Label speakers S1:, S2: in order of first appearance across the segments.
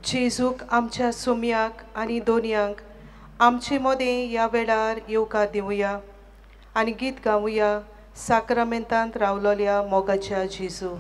S1: जेजूक आमच्या सुमयाक आनी दोनयांक आमचे मोदें ह्या वेळार येवकार दिवया आनी गीत गावया साक्रामेंतांत रावलोल्या मोगाच्या जेजू.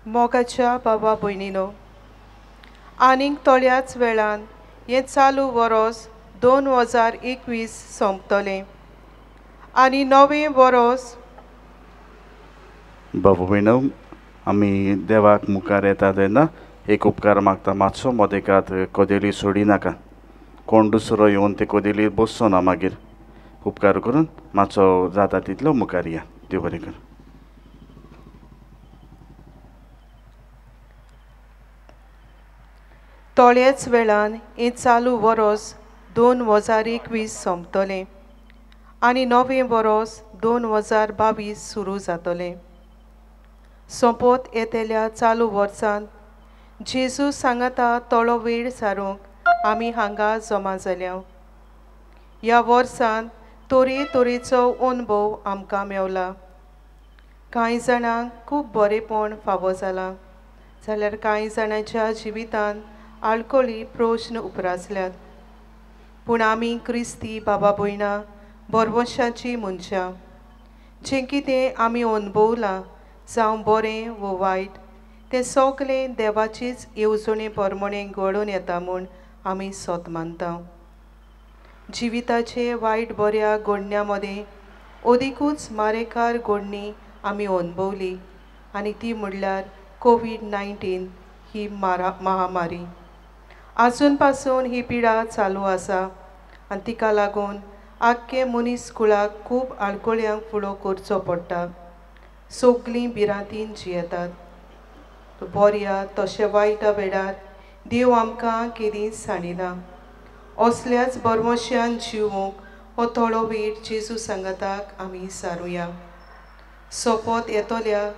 S1: मोगाच्या बाबा भयणीनो, आनीक थोड्याच वेळान हें चालू वरोस 2021 सोंपतलें आनी नवें वरोस.
S2: बाबू भयणो, आमी देवाक मुखार येता तेन्ना एक उपकार मागता, मातसो मोदेकात कोदेली सोडी नाका. कोण दुसरो येवन ते कोदेली बसचो ना मागीर. उपकार करून मातसो जाता तितलो मुखार या. देव बरें कर.
S1: थोड्याच वेळान हें चालू वरोस 2021 सोंपतलें आनी नवें वरोस 2022 सुरू जातलें. सोंपत येतेल्या चालू वर्सांत जेजू सांगता थोडो वेळ सारूंक आमी हांगा जमा जाल्या. ह्या वर्सांत तरेतरेचो अनुभव आमकां मेवला. कांय जाणांक खूब बरेंपण फावो जालां, जाल्यार कांय जाणांच्या जिवितांत आडखळी प्रश्न उप्रासल्यात. पूण आमी क्रिस्ती बाबा भयणां बरवशांची मनशां. जें कितें आमी अनुभवलां, जावं बरें वो वायट, तें सगलें देवाचीच येवजणे प्रमाणें घडोवन येता म्हूण आमी सोत मानता. जिविताचे वायट बऱ्या घडण्यां मदें अदिकूच मारेकार घडणी आमी अनुभवली, आनी ती म्हणल्यार कोविड-19 ही महामारी. आजून पासून ही पिडा चालू आसा आनी तिका लागून आख्खे मनीस कुळाक खूब आडकोळ्यांक फुडो करचो पडटा. सगळीं भिरांतीन जियेतात. बऱ्या तशें वायटा वेळार देव आमकां केदींच सांडिना. असल्याच बरमोश्यान जिवूंक हो थोडो वेळ जेजू सांगाताक आमी सारुया. सोंपत येतल्या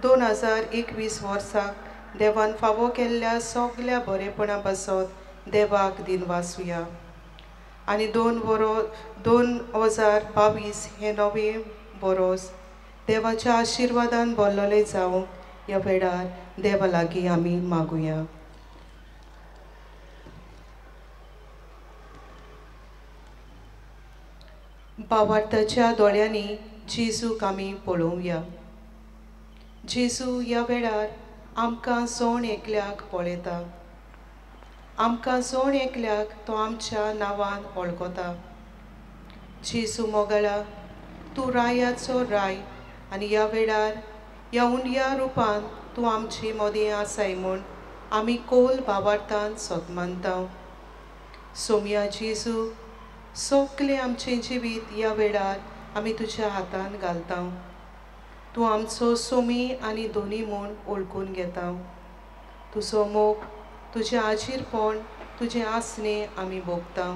S1: 2021 वर्साक देवान फावो केल्ल्या सगळ्या बरेपणा पासत देवाक दिनवासुया. आनी 2022 हे नवें बरोस देवाच्या आशिर्वादान भरलेलें जावं ह्या वेळार देवा लागीं आमी मागुया. भावार्थाच्या दोळ्यांनी जेजूक आमी पळोवया. जेजू ह्या वेळार आमकां सोण एकल्याक पळयता. आमकां सोण एकल्याक तो आमच्या नांवान वळखता. जेजू मोगळा, तूं रायाचो राय आनी ह्या वेळार ह्या उंड्या रुपान तूं आमची मोदें आसाय म्हूण आमी खोल भावार्थान सोगमानता. सोम्या जेजू, सगळें आमचें जिवीत ह्या वेळार आमी तुज्या हातान घालता. तूं आमचो सोमी आनी दोनी म्हूण वळखून घेता. तुजो मोग, तुजें आजीरपण, तुजें आसनें आमी भोगता.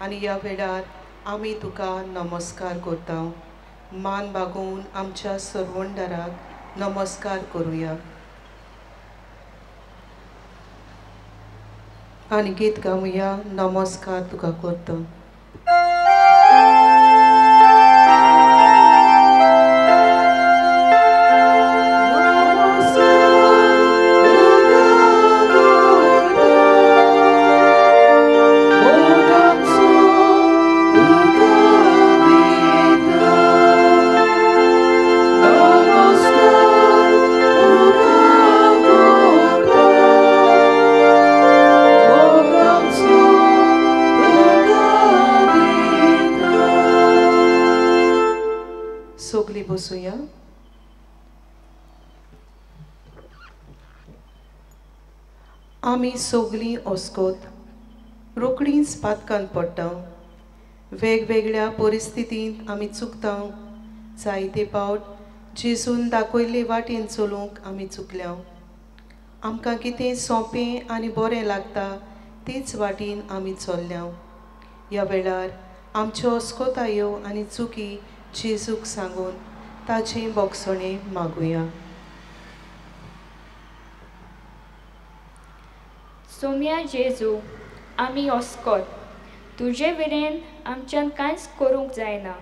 S1: आनी ह्या वेळार आमी तुका नमस्कार करता. मान बागोवन आमच्या सर्वंडाराक नमस्कार करुया. आनी गीत गावुया, नमस्कार तुका करता. सगळीं बसूया. आमी सगळीं ओस्कोत रोखडींच पातकान पडटा. वेगवेगळ्या परिस्थितींत आमी चुकता. जायते फावट जेजून दाखयल्ले वाटेन चलूंक आमी चुकल्या. आमकां कितें सोंपें आनी बरें लागता तेच वाटेन आमी चल्ल्या. ह्या वेळार आमच्यो अस्कोतायो आनी चुकी जेजूक सांगून ताचें बोगसणें मागुया.
S3: सोम्या जेजू, आमी ओस्कोत. तुजे विरेन आमच्यान कांयच करूंक जायना.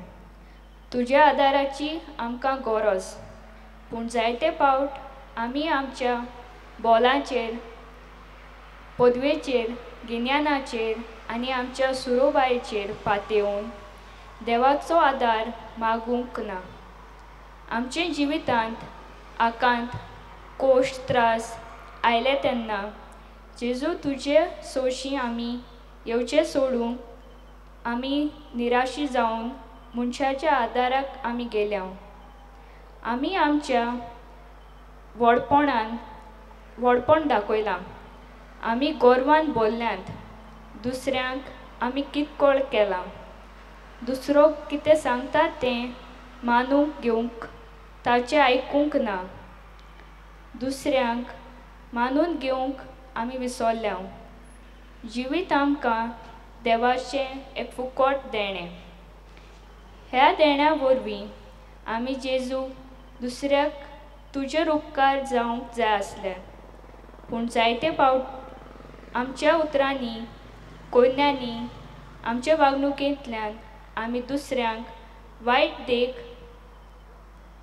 S3: तुज्या आदाराची आमकां गरज. पूण जायते फावट आमी आमच्या बोलांचेर, पदवेचेर, गिन्यानाचेर आनी आमच्या सुरोबायेचेर पातयेवन देवाचो आदार मागूंक ना. आमचे जिवितांत आकांत, कोश्ट, त्रास आयले तेन्ना जेजू तुजे सोशी आमी येवचे सोडून आमी निराशी जावन मनशाच्या आदाराक आमी गेल्या. आमी आमच्या व्हडपण दाखयलां. आमी गोरवान बोल्ल्यांत. दुसऱ्यांक आमी कितकोळ केलां. दुसरो कितें सांगता तें मानूंक घेवंक ताचें आयकूंक ना. दुसऱ्यांक मानून घेवंक आमी विसरल्या. जिवीत आमकां देवाचें एक फुकट देणें. ह्या देण्या वरवीं आमी जेजू दुसऱ्याक तुजेर उपकार जावंक जाय आसले. पूण जायते फावट आमच्या उतरांनी, कोयन्यांनी, आमच्या वागणुकेंतल्यान आमी दुसऱ्यांक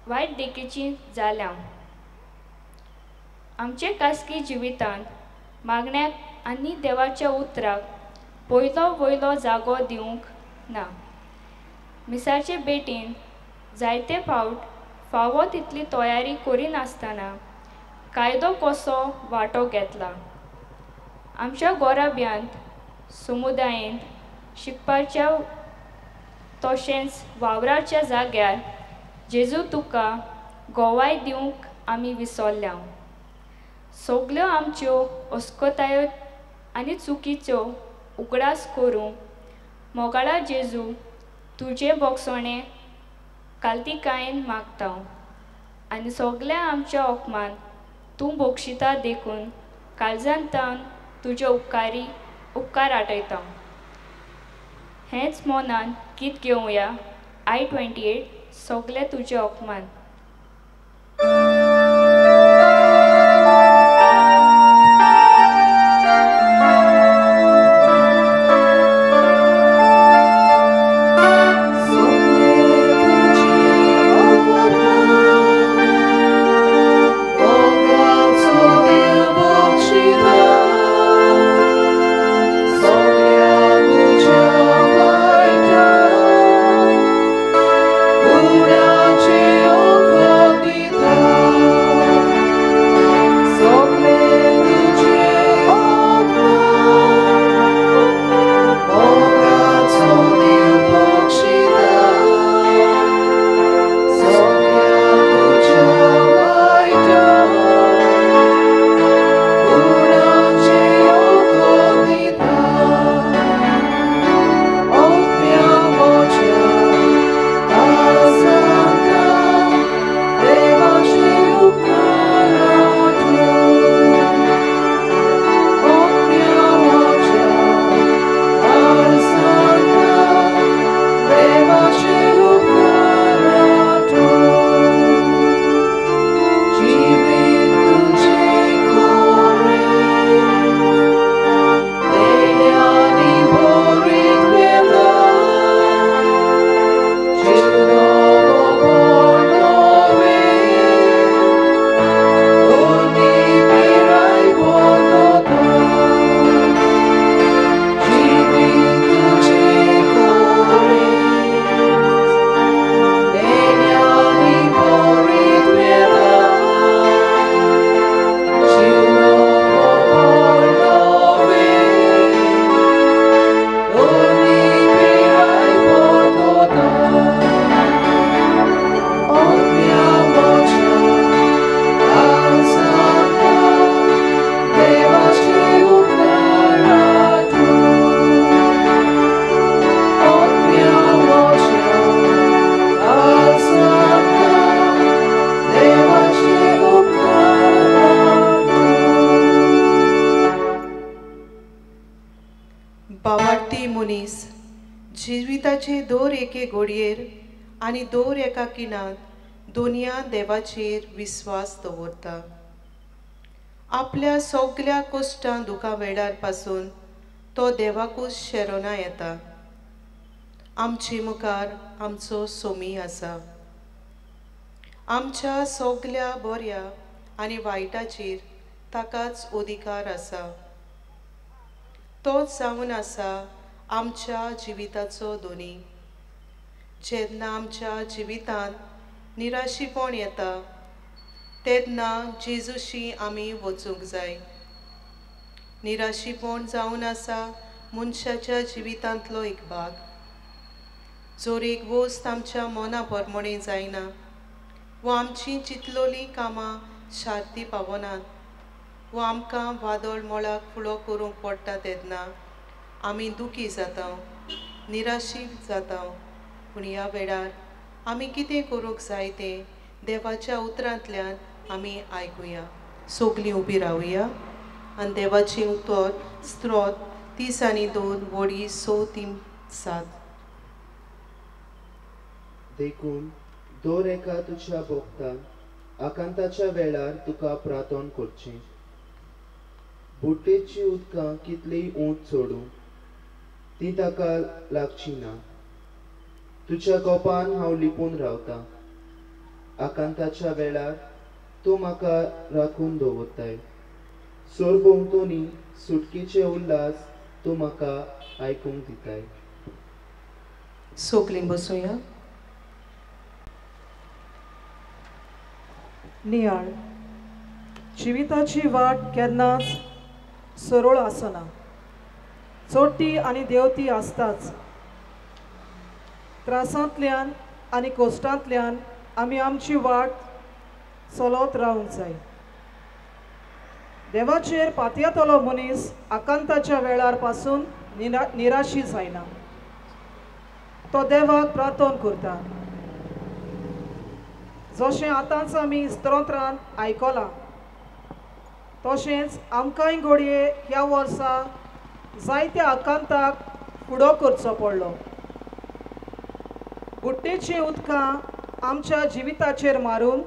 S3: वायट देखेचीं जाल्या. आमचे खासगी जिवितांत मागण्याक आनी देवाच्या उतराक वयलो जागो दिवंक ना. मिसाचे बेटीन जायते फावट फावो तितली तयारी करिनासतना कायदो कसो वांटो घेतला. आमच्या गोराब्यांत, समुदायांत, शिकपाच्या तशेंच वावराच्या जाग्यार जेजू तुका गोवाय दिवंक आमी विसरल्या. सगल्यो आमच्यो अस्कोतायो आनी चुकीच्यो उगडास करूंक मोगाळा जेजू तुझे बोगसोणें काल्तिकायेन मागता आनी सगल्या आमच्या ओकमान तूं बोगशिता देखून काळजांतावन तुजे उपकार आठयता. हेंच मोनान गीत घेवया I-28 सगले तुजे ओकमान.
S1: जिविताचे दोर एके घोडयेर आनी दोर एका किनात दोनया देवाचेर विस्वास दवरता. आपल्या सगल्या कश्टां दुखां वेळार पासून तो देवाकूच शेरोना येता. आमचे मुखार आमचो सोमी आसा. आमच्या सगल्या बऱ्या आनी वायटाचेर ताकाच अधिकार आसा. तोच जावन आसा आमच्या जिविताचो दोनी. जेन्ना आमच्या जिवितांत निराशीपण येता तेन्ना जेजूशी आमी वचूंक जाय. निराशीपण जावन आसा मनशाच्या जिवितांतलो एक भाग. जोर एक वस्त आमच्या मना परमणे जायना वा आमची चिंतलोली कामां शार्ती पावनात वा आमकां वादळ मोळाक फुडो करूंक पडटा तेन्ना आमी दुखी जाता, निराशीत जाता. पूण ह्या वेळार आमी कितें करूंक जाय तें देवाच्या उतरांतल्यान आमी आयकुया. सोगलीं उबी रावया आनी देवाचें उतर स्त्रोत 32 वडी 6-3-7.
S4: देखून दोर एका तुज्या भोगता आकांताच्या वेळार तुका प्रार्थना करचें. बुट्टेची उदकां कितलीं उंच सोडूं ती ताका लागची ना. तुज्या गोपान हांव लिपून रावता. आकांताच्या वेळार तूं म्हाका राखून दवरताय. सोरभोंवतणी सुटकेचे उल्हास तूं म्हाका आयकूंक दिताय.
S1: सोगलीं बसूया.
S5: नियाळ जिविताची वाट केन्नाच सरळ आसना. चोडटी आनी देंवती आसताच. त्रासांतल्यान आनी कोश्टांतल्यान आमी आमची वाट चलत रावंक जाय. देवाचेर पातयेतलो मनीस आकांताच्या वेळार पासून निराशी जायना. तो देवाक प्रार्थना करता. जशें आतांच आमी स्तोत्रान आयकलां तशेंच आमकांय घडये ह्या वर्सा जायत्या आकांताक फुडो करचो पडलो. बुड्डेचीं उदकां आमच्या जिविताचेर मारून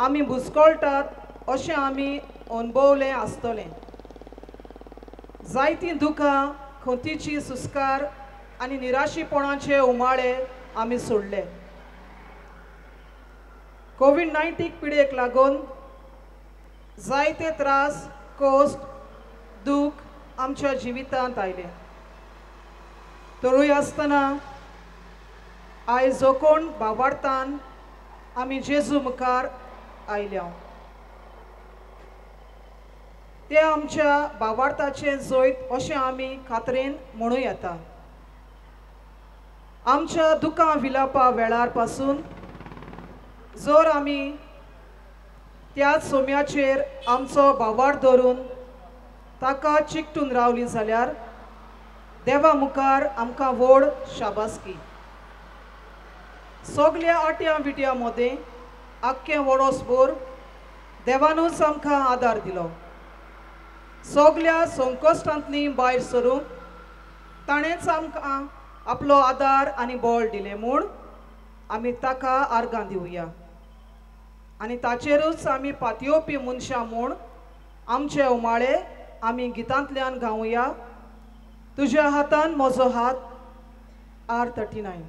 S5: आमी बुसकोळटात अशें आमी अणभवलें आसतलें. जायतीं दुखां खोंतीची सुस्कार आनी निराशीपणाचे उमाळे आमी सोडले. कोविड-19 पिडेक लागून जायते त्रास कोस्ट दूख आमच्या जिवितांत आयले. तरूय आसतना आयज जो कोण भावार्थान आमी जेजू मुखार आयल्या ते आमच्या भावार्थाचें जैत अशें आमी खात्रेन म्हणूं येता. आमच्या दुखां विलापा वेळार पासून जर आमी त्याच सोम्याचेर आमचो भावार्थ धरून ताका चिकटून रावली जाल्यार देवा मुखार आमकां व्हड शाबासकी. सगल्या आट्या विट्यां मदें आख्खें वर्सभर देवानूच आमकां आदार दिलो. सगल्या संकश्टांतली भायर सरूंक ताणेंच आमकां आपलो आदार आनी बळ दिलें म्हूण आमी ताका आर्गां दिवया. आनी ताचेरूच आमी पातयेवपी मनशां म्हूण आमचे उमाळे आमी गितांतल्यान गावया. तुज्या हातान म्हजो हात R39.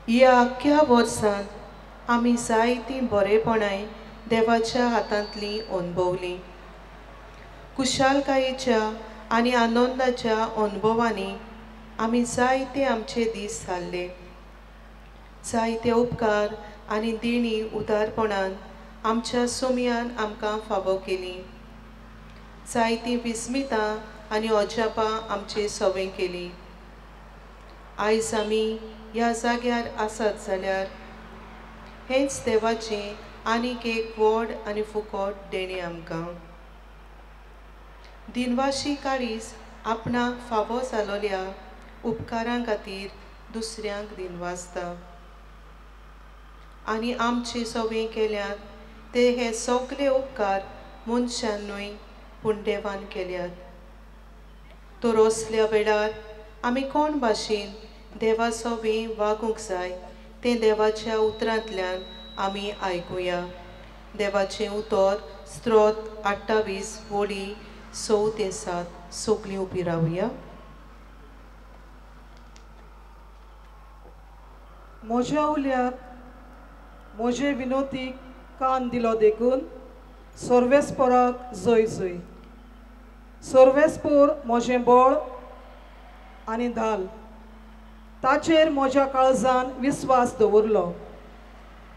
S1: ह्या आख्या वर्सांत आमी जायतीं बरेपणाय देवाच्या हातांतलीं अणभवलीं. कुशालकायेच्या आनी आनंदाच्या अणभवांनी आमी जायते आमचे दीस जाल्ले. जायते उपकार आनी देणी उदारपणान आमच्या सोम्यान आमकां फावो केली. जायतीं विस्मितां आनी अजापां आमचे सवय केली. आयज आमी ह्या जाग्यार आसात जाल्यार हेंच देवाचें आनीक एक व्हड आनी फुकट देणी आमकां. दिनवाशी काळीज आपणाक फावो जालोल्या उपकारां खातीर दुसऱ्यांक दिनवासता. आनी आमचे सवें केल्यात ते हे सगळे उपकार मनशांनूय पूण देवान केल्यात. तर असल्या वेळार आमी कोण भाशेन देवा सवें वागूंक जाय तें देवाच्या उतरांतल्यान आमी आयकुया. देवाचें उतर स्त्रोत 28 वळी 6 ते 7. सगळीं उबी रावया.
S5: म्हज्या उल्याक म्हजे विनोतीक कान दिलो देखून सर्वेस्पराक जय जय. सर्वेस्पर म्हजें बळ आनी धाल, ताचेर म्हज्या काळजान विस्वास दवरलो.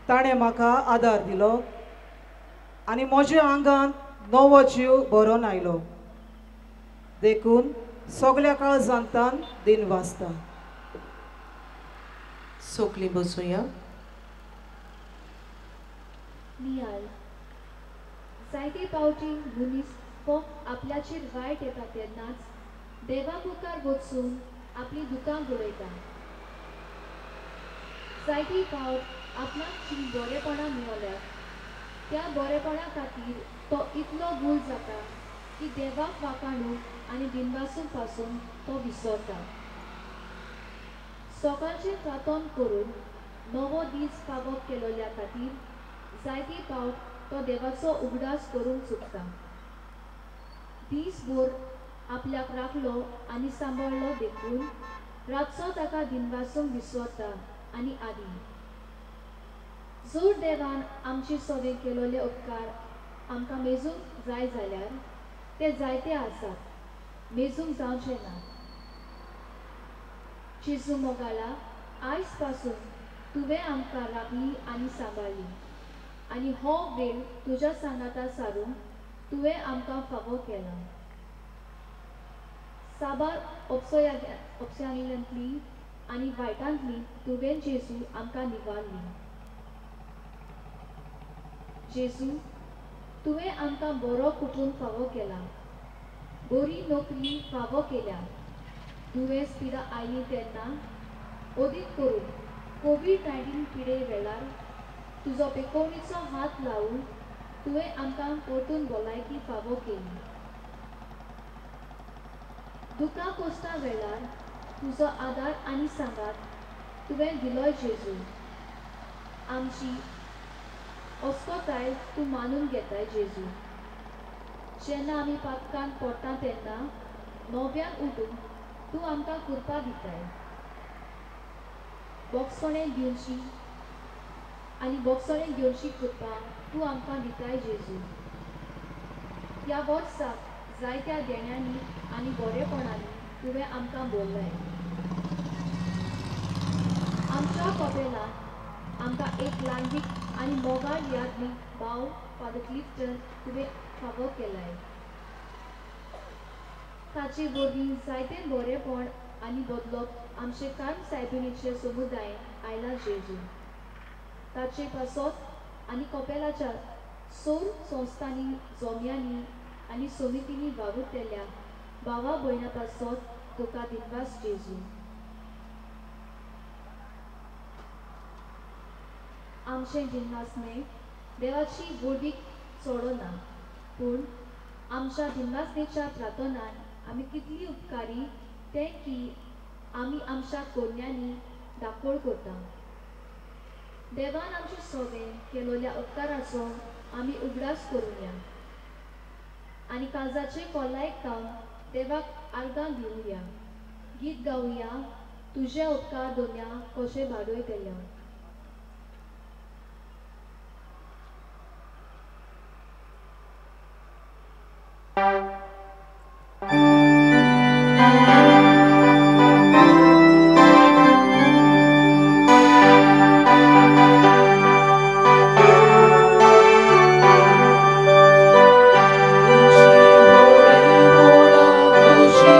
S5: ताणें म्हाका आदार दिलो आनी म्हज्या आंगांत नवो जीव भरोन आयलो. देखून सगळ्या काळजांतान दिनवासता.
S1: सगळीं बसूया.
S6: नियाल जायते पावटी मनीस फक्त आपल्याचेर वायट येता तेन्नाच देवा मुखार वचून आपली दुकां बरयता. जायती फावट आपणाक जी बरेपणां मेळल्यात त्या बरेपणा खातीर तो इतलो भूल जाता की देवाक वाखाणूंक आनी दिनवासून पासून तो विसरता. सकाळचें प्रार्थना करून नवो दीस फावो केलोल्या खातीर जायती फावट तो देवाचो उगडास करूंक चुकता. दीसभर आपल्याक राखलो आनी सांबाळलो देखून रातचो ताका दिनवासूंक विसरता आनी आदी. जर देवान आमचे सवें केलोले उपकार आमकां मेजूंक जाय जाल्यार ते जायते आसात, मेजूंक जावचे ना. जेजू मोगाला आयज पासून तुवें आमकां राखली आनी सांबाळली आनी हो वेळ तुज्या सांगाता सारूंक तुवें आमकां फावो केला. साबार अपसायांतली आनी वायटांतली तुवें जेजू आमकां निवारली. जेजू तुवें आमकां बरो कुटूंब फावो केला, बरी नोकरी फावो केल्या. दुयेंस पिडा आयली तेन्ना ओदीक करून कोविड-19 पिडे वेळार तुजो बेकोणीचो हात लावून तुवें आमकां परतून भलायकी फावो केली. दुखा कोश्टा वेळार तुजो आदार आनी सांगात तुवें दिलोय जेजू. आमची अस्कोताय तूं मानून घेताय जेजू. जेन्ना आमी पातकान पडटा तेन्ना नव्यान उठून तूं आमकां कृपा दिताय. बोगसोणें घेवची आनी बोगसोणें घेवची कृपा तूं आमकां दिताय जेजू. ह्या वर्साक जायत्या देण्यांनी आनी बरेपणांनी तुवें आमकां भरलाय. आमच्या कपेलांत आमकां एक ल्हानवीक आनी मोगाळ यादवीक भाव फादर क्लिफ्टन तुवें फावो केलाय. ताचे वरवीं जायतें बरेपण आनी बदलप आमचे कार्म सायबिणीचे समुदायान आयला जेजू. ताचे पासत आनी कपेलाच्या सौर संस्थांनी जोम्यांनी आनी समितींनी वावुरतेल्या भावा भयणां पासत तुका दिनवास जेजू. आमचें दिनवासणें देवाची बोडीक सोडना, पूण आमच्या दिनवासणेच्या प्रार्थनान आमी कितली उपकारी तें की आमी आमच्या कोन्यांनी दाखोळ करता. देवान आमचे सवें केलोल्या उपकाराचो आमी उगडास करुया आनी काळजाचे कोलायक गावन देवाक आर्गां दिवया. गीत गावया, तुजे उपकार दोन्या कशे भाडोय केल्या.
S1: खुशी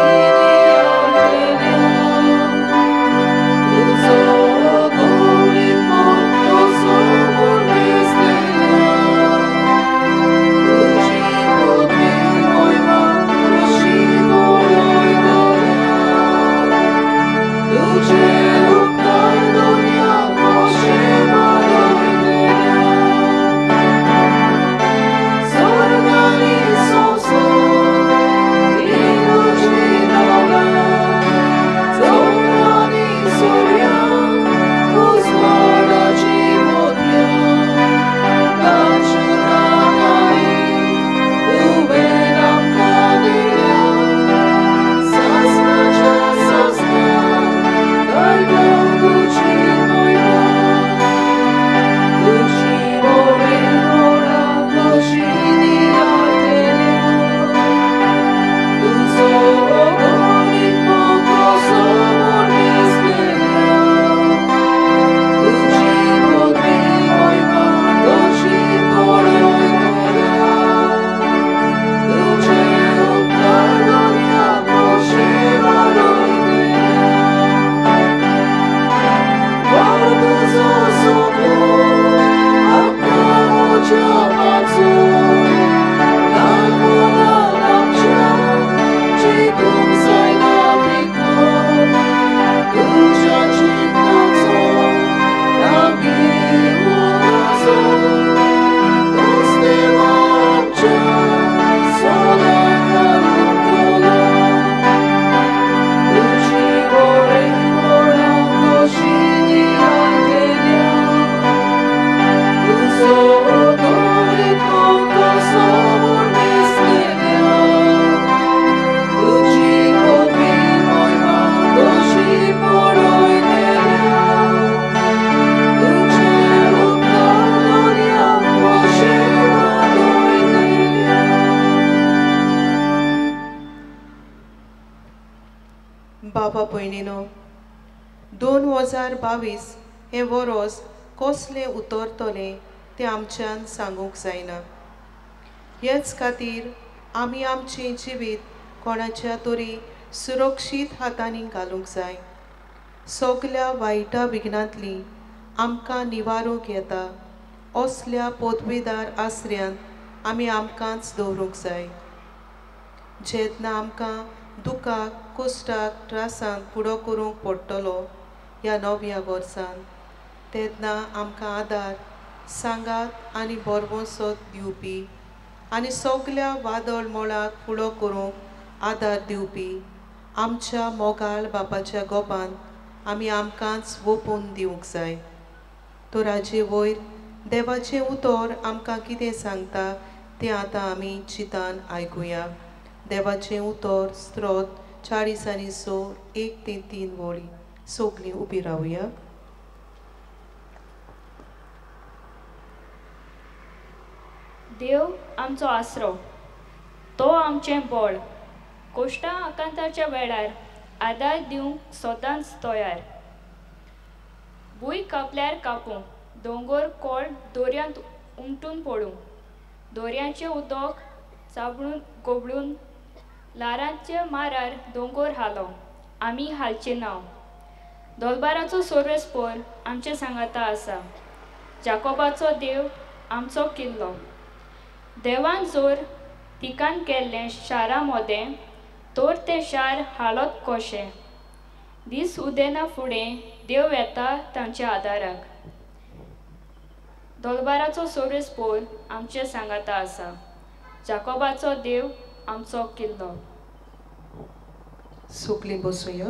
S1: भयणीनो, 2022 हे वरोस कसलें उतरतलें तें आमच्यान सांगूंक जायना. हेच खातीर आमी आमचें जिवीत कोणाच्या तरी सुरक्षीत हातांनी घालूंक जाय. सगल्या वायटा विघ्नांतली आमकां निवारूंक येता असल्या पदवीदार आसऱ्यांत आमी आमकांच दवरूंक जाय. जेन्ना आमकां दुखाक कश्टाक त्रासांत फुडो करूंक पडटलो ह्या नव्या वर्सान, तेन्ना आमकां आदार, सांगात आनी बरवंसोत दिवपी आनी सगल्या वादळ मोळाक फुडो करूंक आदार दिवपी आमच्या मोगाळ बापाच्या गोपान आमी आमकांच ओपून दिवंक जाय. तो राजे वयर देवाचें उतर आमकां कितें सांगता तें आतां आमी चिंतान आयकुया. देवाचें उतर स्त्रोत 40 आनी 1-3 वळी. सगलीं उबी रावया.
S3: देव आमचो आसरो, तो आमचें बळ, कोश्टां आकांताच्या वेळार आदार दिवंक सदांच तयार. भूंय कापल्यार कापूं, दोंगर कोळ दोर्यांत उमटून पडूं, दोर्यांचें उदक चाबळून गोबळून, लारांचे मारार दोंगर हालो, आमी हालचे नांव. दोलबाराचो सोर्वेस्पोर आमचे सांगाता आसा, जाकोबाचो देव आमचो किल्लो. देवान जोर तिकान केल्लें शारा मोदें, तोर तें शार हालत कशें. दीस उदेना फुडें देव येता तांच्या आदाराक. दोलबाराचो सोर्वेस्पोर आमचे सांगाता आसा, जाकोबाचो देव आमचो किल्लो.
S1: सगलीं बसूया.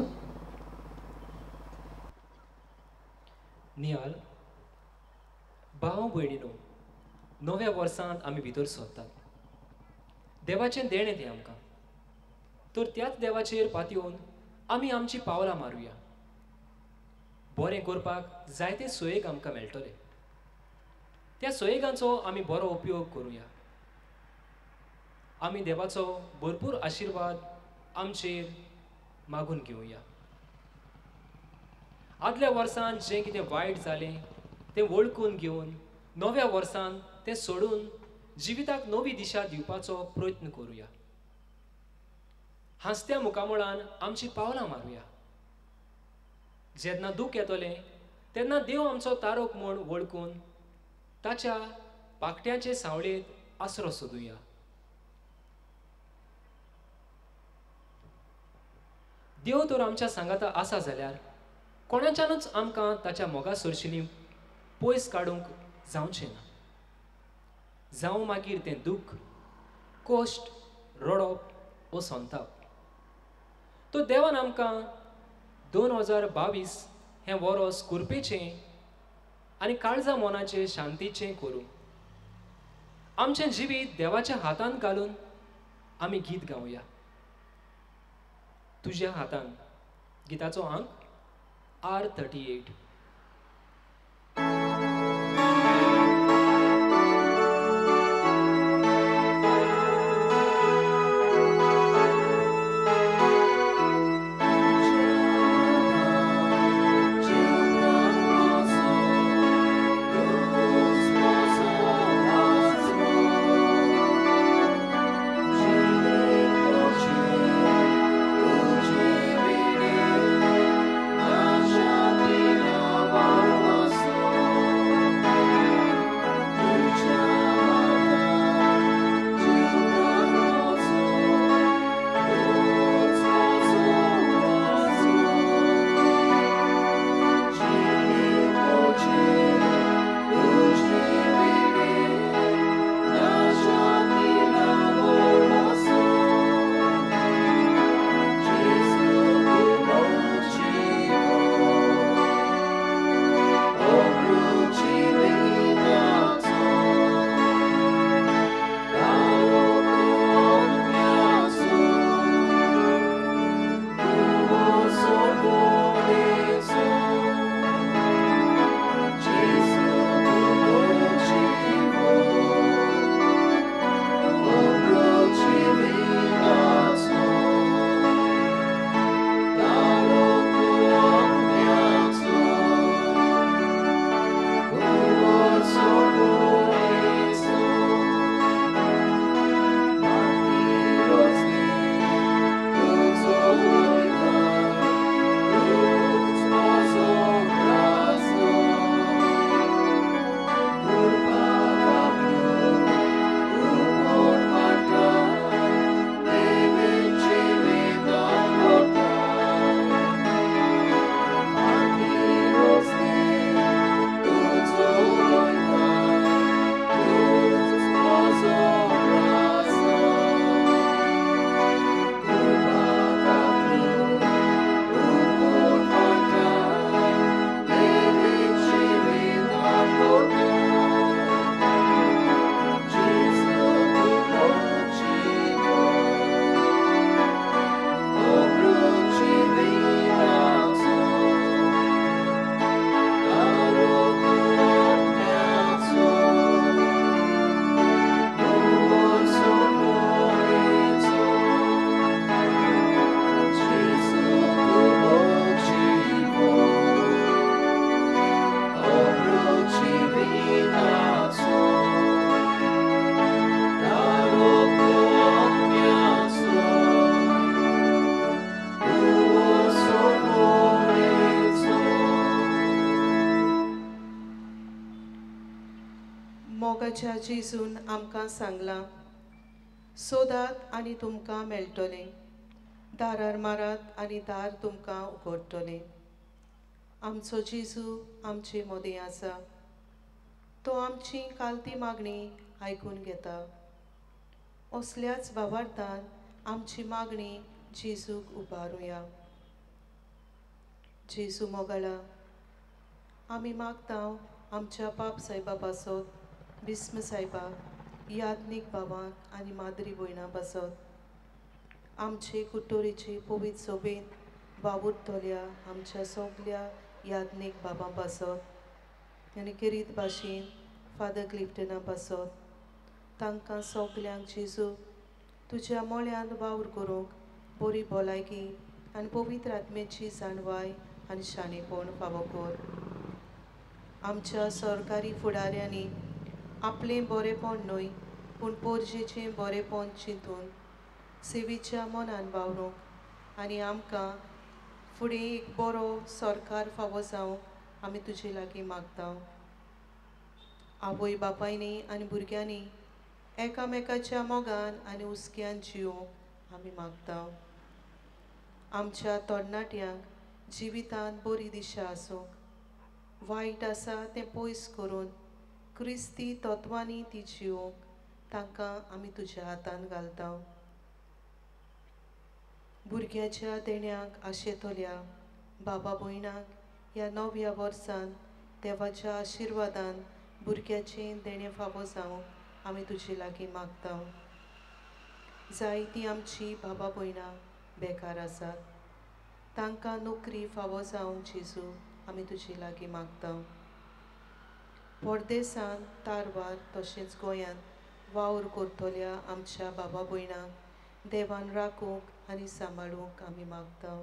S7: नियाल भाव भयणीनो, नव्या वर्सांत आमी भितर सरतात. देवाचें देणें तें आमकां. तर त्याच देवाचेर पातयेवन आमी आमची पावलां मारुया. बरें करपाक जायते सोयेग आमकां मेळटले. त्या सोयेगांचो आमी बरो उपयोग करुया. आमी देवाचो भरपूर आशिर्वाद आमचेर मागून घेवया. आदल्या वर्सान जें कितें वायट जालें तें वळखून घेवन नव्या वर्सान तें सोडून जिविताक नवी दिशा दिवपाचो प्रयत्न करुया. हांसत्या मुखामळान आमची पावलां मारुया. जेन्ना दूख येतलें तेन्ना देव आमचो तारोक म्हूण वळखून ताच्या पाकट्याचे सावळेंत आसरो सोदुया. देव तर आमच्या सांगाता आसा जाल्यार कोणाच्यानूच आमकां ताच्या मोगा सरशिनी पयस काडूंक जावचें ना. जावं मागीर तें दूख, कोश्ट, रडप वो संताप. तो देवान आमकां 2022 हें वरोस कुरपेचें आनी काळजा मोनाचें शांतीचें करूं. आमचें जिवीत देवाच्या हातांत घालून आमी गीत गावया. तुज्या हातान गिताचो अंक R38.
S8: Thank you.
S1: मोगाच्या जेजून आमकां सांगलां, सोदात आनी तुमकां मेळटलें, दारार मारात आनी दार तुमकां उगडटलें. आमचो जेजू आमचे मोदें आसा. तो आमची कालती मागणी आयकून घेता. असल्याच भावार्थान आमची मागणी जेजूक उबारुया. जेजू मोगळा, आमी मागतां आमच्या पाप सायबा पासत, बिस्म सायबाक, याज्ञीक भावांक आनी माद्री भयणां पासत आमचे कुट्टोरेचे पवित्र सोबेन वावुरतल्या आमच्या सगल्या याज्ञीक बाबां पासत आनी किरीत भाशेन फादर क्लिफ्टना पासत तांकां सगल्यांक जेजू तुज्या मोळ्यान वावर करूंक बरी भलायकी आनी पवित्र आत्मेची जाणवाय आनी शाणेपण फावो कर. आमच्या सरकारी फुडाऱ्यांनी आपलें बरेंपण न्हय पूण पोरजेचें बरेंपण चिंतून सेवेच्या मनान वावरूंक आनी आमकां फुडें एक बरो सरकार फावो जावंक आमी तुजे लागीं मागता. आवय बापायनी आनी भुरग्यांनी एकामेकाच्या मोगान आनी हुस्क्यान जिवंक आमी मागता. आमच्या तरणाट्यांक जिवितांत बरी दिशा आसूंक, वायट आसा तें पयस करून क्रिस्ती तत्वांनी ती जिवंक तांकां आमी तुज्या हातान घालता. भुरग्याच्या देण्यांक आशेतल्या बाबा भयणांक ह्या नव्या वर्सान देवाच्या आशिर्वादान भुरग्याचें देणें फावो जावंक आमी तुजे लागीं मागता. जायतीं आमची बाबा भयणां बेकार आसात. तांकां नोकरी फावो जावंक जेजू आमी तुजे लागीं मागता. परदेसान तारवार तशेंच गोंयांत वावर करतल्या आमच्या बाबा भयणांक देवान राखूंक आनी सांबाळूंक आमी मागता.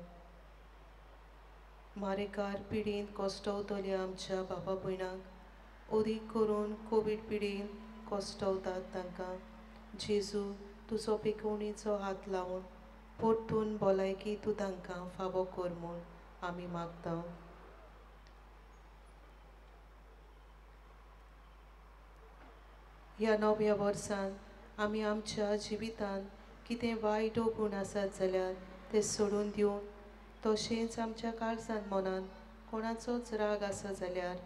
S1: मारेकार पिडींत कश्टवतल्या आमच्या बाबा भयणांक अदीक करून कोवीड पिडींत कश्टवतात तांकां जेजू तुजो पेखवणीचो हात लावन परतून भलायकी तूं तांकां फावो कर म्हूण आमी मागता. ह्या नव्या वर्सान आमी आमच्या जिवितांत कितें वायट गूण आसात जाल्यार ते सोडून दिवन तशेंच आमच्या काळजांत मनान कोणाचोच राग आसा जाल्यार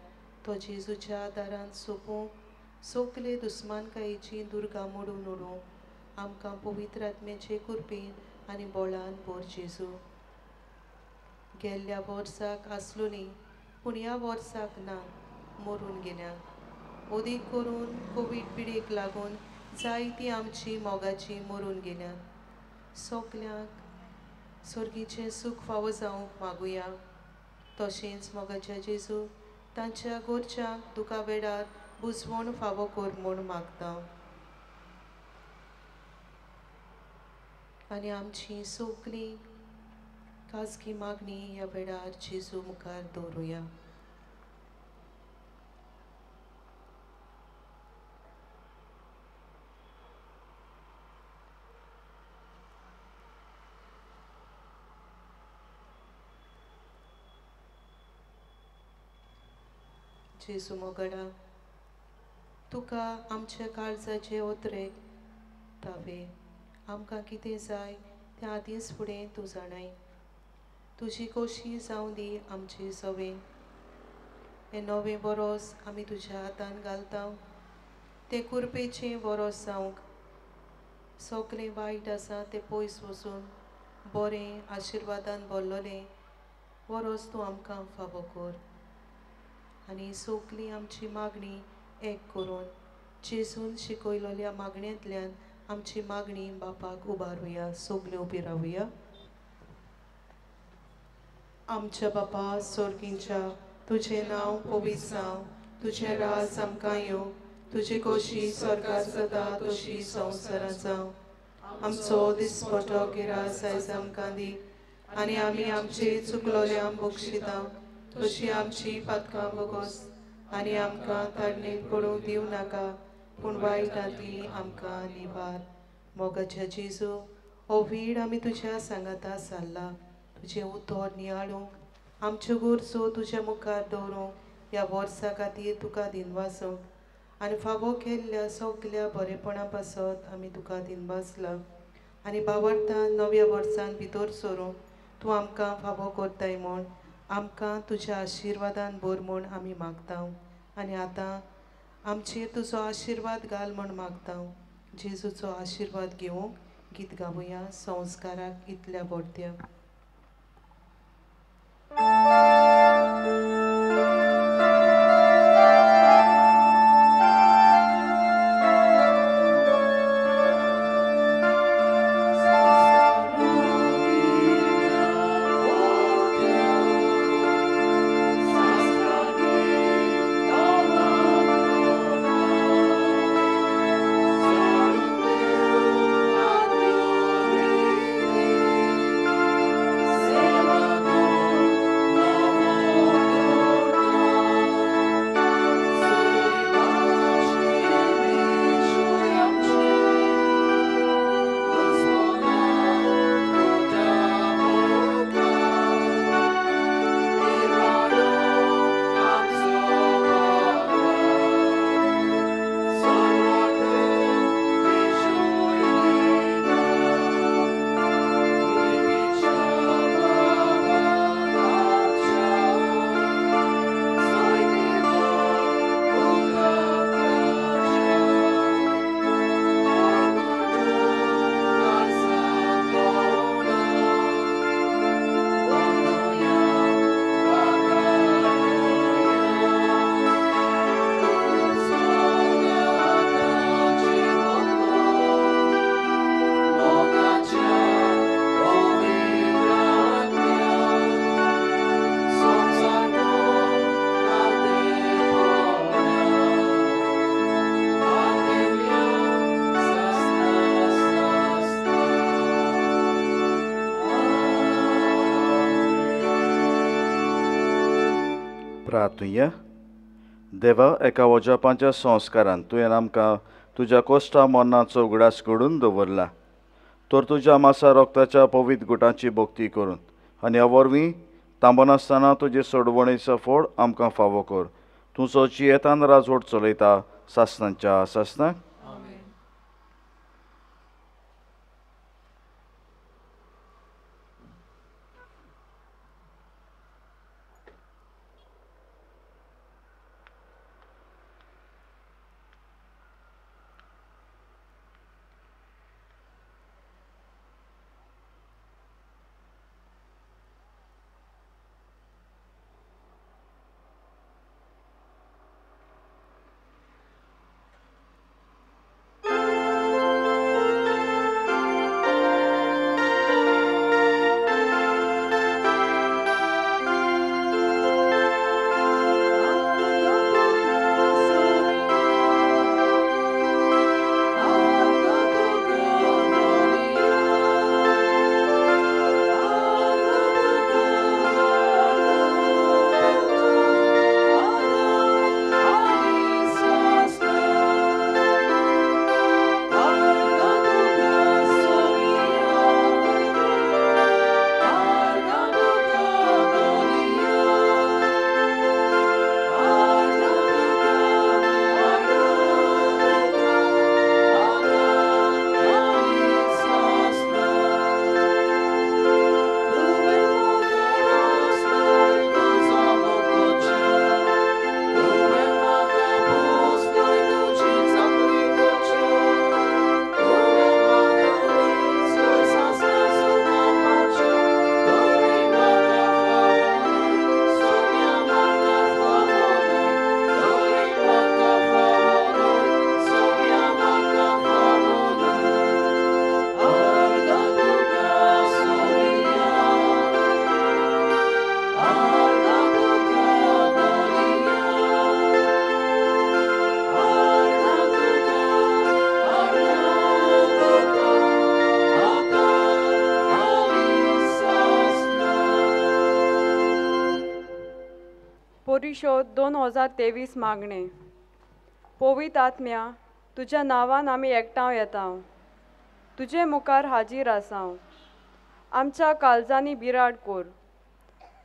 S1: तो जेजूच्या आदारान सोंपूंक सगले दुस्मानकायेची दुर्गा मोडून उडोवंक आमकां पवित्र आत्म्याचे कृपेन आनी बळान भर जेजू. गेल्ल्या वर्साक आसलोली पूण ह्या वर्साक ना मरून गेल्यात. अदीक करून कोवीड पिडेक लागून जायतीं आमची मोगाची मरून गेल्यात. सगल्यांक सर्गीचें सूख फावो जावंक मागुया. तशेंच मोगाच्या जेजू तांच्या गोरच्यांक दुका वेळार बुजवण फावो कर म्हूण मागता. आनी आमची सगळी खाजगी मागणी ह्या वेळार जेजू मुखार दवरुया. जेजू मोगळा, तुका आमच्या काळजाचे ओत्रेक तावे. आमकां कितें जाय तें आदींच फुडें तूं जाणाय. तुजी खोशी जावं दी आमचे सवेन. हें नवें वरोस आमी तुज्या हातान घालता. तें कुरपेचें वरोस जावंक सगलें वायट आसा तें पयस वचून बरें आशिर्वादान भरलोलें वरोस तूं आमकां फावो कर. आनी सगली आमची मागणी एक करून जेजून शिकयलोल्या मागण्यांतल्यान आमची मागणी बापाक उबारुया. सगले उबी रावुया. आमच्या बापा सर्गींच्या तुजें नांव पवित्र जावं. तुजें राज आमकां येवं. तुजी खोशी स्वर्गांत जाता तशी संवसारांत जावं. आमचो दिसपटो गिरास आयज आमकां दी आनी आमी आमचे चुकलोल्यांक बक्षिता तशी आमची पातकां बोगोस आनी आमकां ताडणेक पडूंक दिवं नाका पूण वायटांतली आमकां निवार. मोगाच्या जेजू, हो वेळ आमी तुज्या सांगाता सारला. तुजें उतर नियाळूंक आमच्यो गरजो तुज्या मुखार दवरूंक ह्या वर्सा खातीर तुका दिनवासूंक आनी फावो केल्ल्या सगल्या बरेपणा पासत आमी तुका दिनबासला आनी भावार्थान नव्या वर्सान भितर सरूंक तूं आमकां फावो करताय म्हूण आमकां तुज्या आशिर्वादान भर म्हूण आमी मागता आनी आतां आमचेर तुजो आशिर्वाद घाल म्हूण मागता जेजूचो आशिर्वाद घेवंक गीत गावया संस्काराक इतल्या बोडत्या
S2: प्रार्थुया देवा एका वजापांच्या संस्कारान तुवें आमकां तुज्या कोश्टा मरणाचो उगडास घडून दवरला तर तुज्या मासा रोगताच्या पवित्र गुटांची भोक्ती करून आनी ह्या वरवीं तांबनासतना तुजे सोडवणेचो फळ आमकां फावो कर तूं सोची येतान राजवट चलयता सासनांच्या सासनाक
S8: परिशोध 2023 मागणे पवित्र आत्म्या तुज्या नांवान आमी एकठांय येता तुजे मुखार हाजीर आसा आमच्या काळजांनी बिराड कोर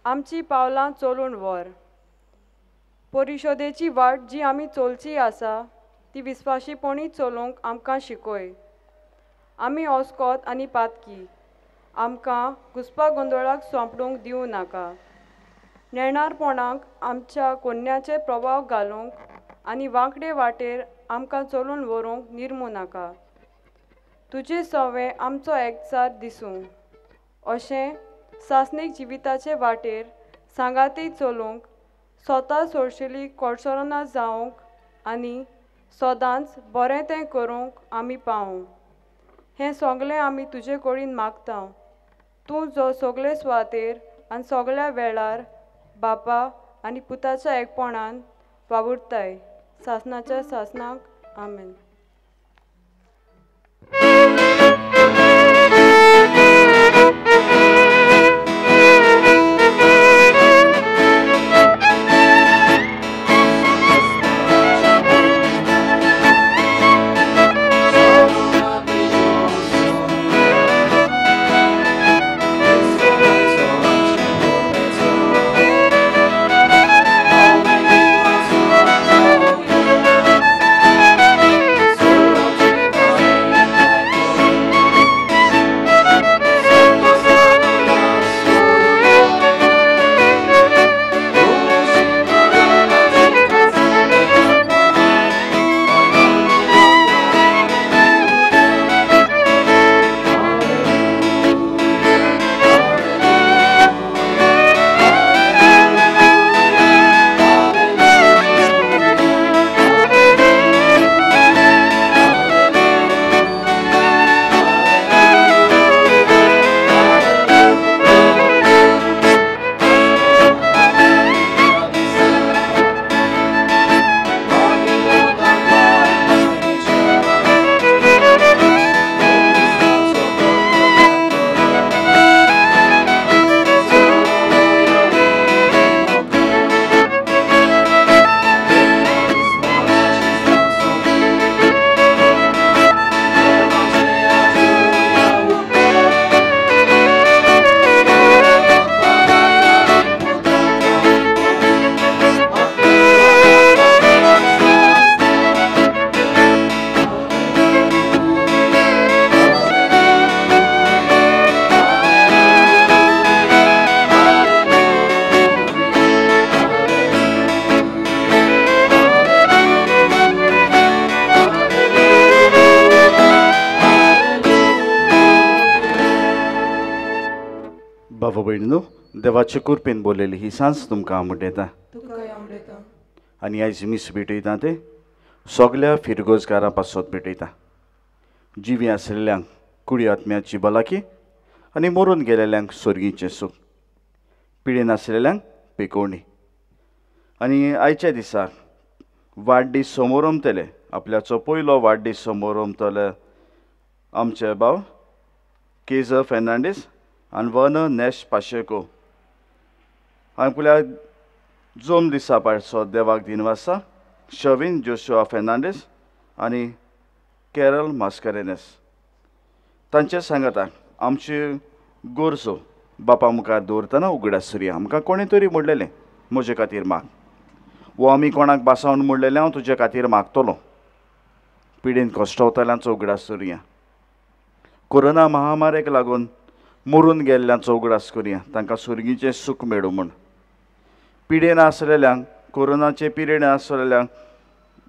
S8: आमची पावलां चलून व्हर परिशोदेची वाट जी आमी चलची आसा ती विस्वाशीपणी चलोवंक आमकां शिकय. आमी ओस्कोत आनी पातकी आमकां घुसपा गोंदळाक सोंपडूंक दिवं नाका. नेणारपणाक आमच्या कोन्याचे प्रभाव घालूंक आनी वांकडे वाटेर आमकां चलून व्हरूंक निर्मू नाका. तुजे सवे आमचो एकचार दिसूं अशें सासणीक जिविताचे वाटेर सांगाती चलूंक स्वता सोडशिल्ली कोडसोरना जावंक आनी सदांच बरें तें करूंक आमी पावूं. हें सगलें आमी तुजे कडेन मागता. तूं जो सगळे सुवातेर आनी सगळ्या वेळार बापा आनी पुताच्या एकपणान वावुरताय. सासणाच्या सासणाक आमेन.
S2: बाबा भयणीनो, देवाचे कृपेन बोललेली ही सांज तुमकां हांव म्हणटा. आनी आयज मीस भेटयता ते सगल्या फिरगोजकारां पासत भेटयता. जिवी आसलेल्यांक कुडी आत्म्याची भलाकी आनी मरून गेलेल्यांक स्वर्गीचें सूख. पिडेन आसलेल्यांक पिकोवणी. आनी आयच्या दिसाक वाडदीस समोरमतले आपल्याचो पयलो वाडदीस समोरमतले आमचे भाव केझर फेर्नांडीस आनी वन नॅश पाशेको. आपल्या जोम दिसा पाडसो देवाक दिनवासा शविन जोशुआ फेर्नांडीस आनी कॅरल मास्कारेनेस. तांचे सांगाताक आमची गोरजो बापा मुखार दवरतना उगडास सुरया. आमकां कोणें तरी म्हणलेलें म्हजे खातीर माग, वो आमी कोणाक बासावन म्हणलेलें हांव तुजे खातीर मागतलो. पिडेन कश्टवतल्यांचो उगडास सुरया. कोरोना महामारेक लागून मरून गेल्ल्यांचो उगडास करुया, तांकां स्वर्गीचें सूख मेळूं म्हूण. पिडेन आसलेल्यांक कोरोनाचे पिरियड आसलेल्यांक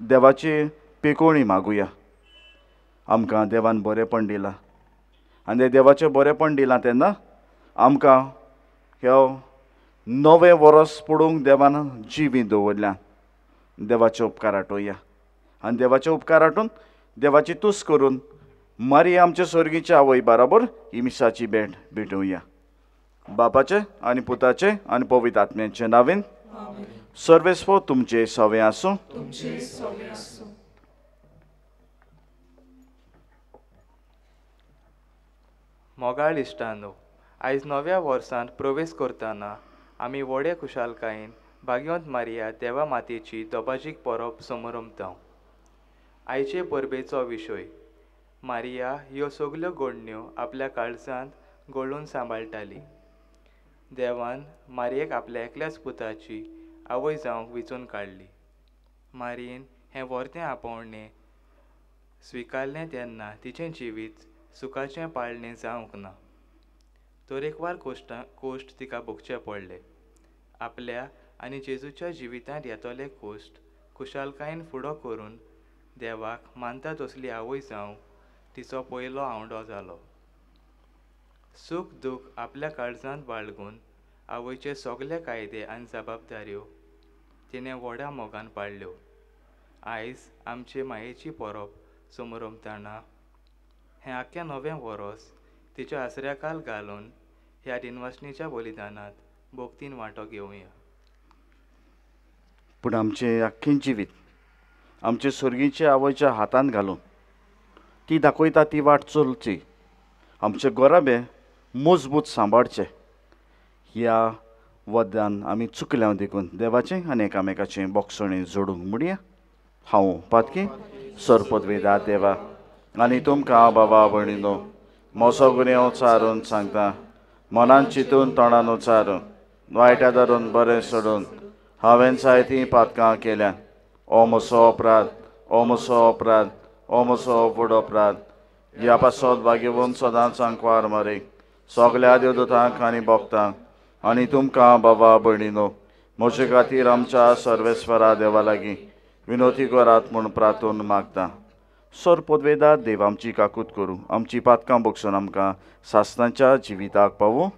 S2: देवाची पेकोवणी मागुया. आमकां देवान बरेंपण दिलां आनी देवाचें बरेंपण दिलां तेन्ना आमकां ह्यो नवें वर्स पडूंक देवान जिवी दवरल्या. देवाचे उपकार आठोवया आनी देवाचे उपकार आठोवन देवाची तुस करून मारिया आमचे स्वर्गीचे आवय बराबर ही मिसाची भेट भेटोवया. बापाचे आनी पुताचे आनी पवित्र आत्म्याचे नावेन सर्वेस्व तुमचे सवे आसूं.
S9: मोगाळ इश्टांनो, आयज नव्या वर्सांत प्रवेश करतना आमी व्हडे खुशालकायेन भाग्यवंत मारिया देवा मातेची दोबाजीक परब समोरमता. आयचे परबेचो विशय मारिया ह्यो सगल्यो गोडण्यो आपल्या काळजांत घोळून सांबाळटाली. देवान मारयेक आपल्या एकल्याच पुताची आवय जावंक विचून काडली. मारयेन हें वर्तें आपोवणें स्विकारलें तेन्ना तिचें जिवीत सुखाचें पाळणें जावंक ना. तरेकवार कोश्ट तिका भोगचे पडले. आपल्या आनी जेजूच्या जिवितांत येतले कोश्ट खुशालकायेन फुडो करून देवाक मानता तसली आवय जावं तिचो पयलो आवंडो जालो. सूख दूख आपल्या काळजांत बाळगून आवयचे सगळे कायदे आनी जबाबदाऱ्यो तिणें व्हड्या मोगान पाळल्यो. आयज आमचे मायेची परब समोरमतना हें आख्खें नवें वरोस तिच्या आसऱ्याकाल घालून ह्या दिनवासणीच्या बलिदानांत भोगतीन वांटो घेवया.
S2: पूण आमचें आख्खें जिवीत आमचे सर्गीचे आवयच्या हातांत घालून ती दाखयता ती वाट चलची. आमचे गोराबे मजबूत सांबाळचे. ह्या वदान आमी चुकल्या देखून देवाचें आनी एकामेकाचें बोगसणें जोडूंक म्हणया. हांव पातकी सरपदवेदा देवा आनी तुमकां बाबा भयणीनो मोसो गुन्यांव चारून सांगता. मनान चिंतून तोंडान उच्चारून वायट्या धरून बरें सोडून हांवें जायतीं पातकां केल्यां. ओ म्हजो अपराध, ओ म्हजो अपराध, ओ म्हजो व्हड अपराध. ह्या पासत भाग्यवन सदांच आंकवार मारे सगल्या देवदूतांक आनी भक्तांक आनी तुमकां बाबा भयणीनो म्हजे खातीर आमच्या सर्वेस्वरा देवा लागीं विनोती करात म्हूण प्रार्थून मागता. सरपदवेदा देव आमची काकूत करूं. आमची पातकां भोगसून आमकां सासणाच्या जिविताक पावूं.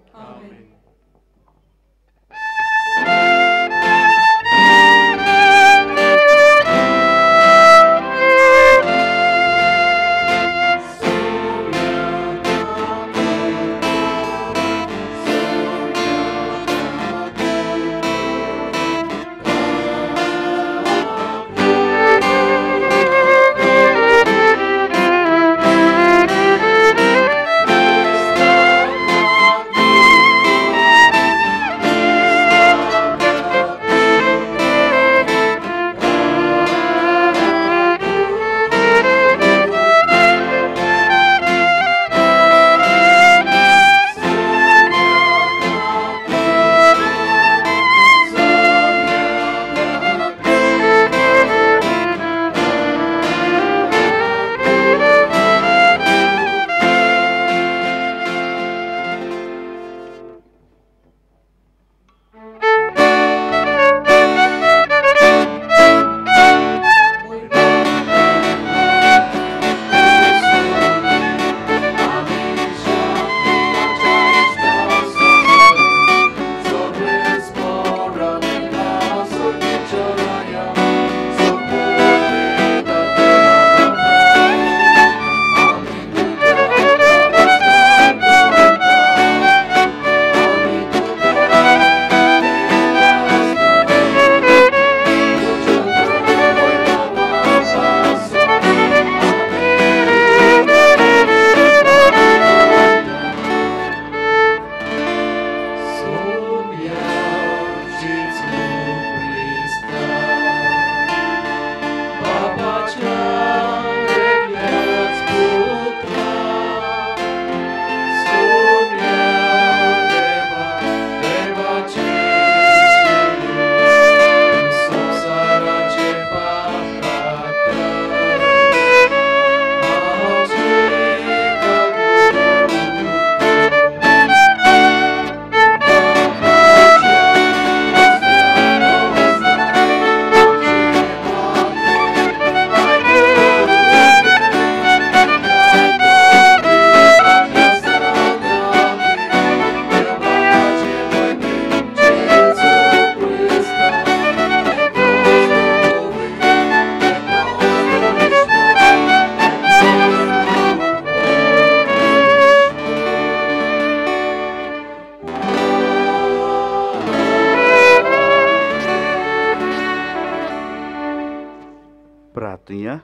S2: प्रार्थया.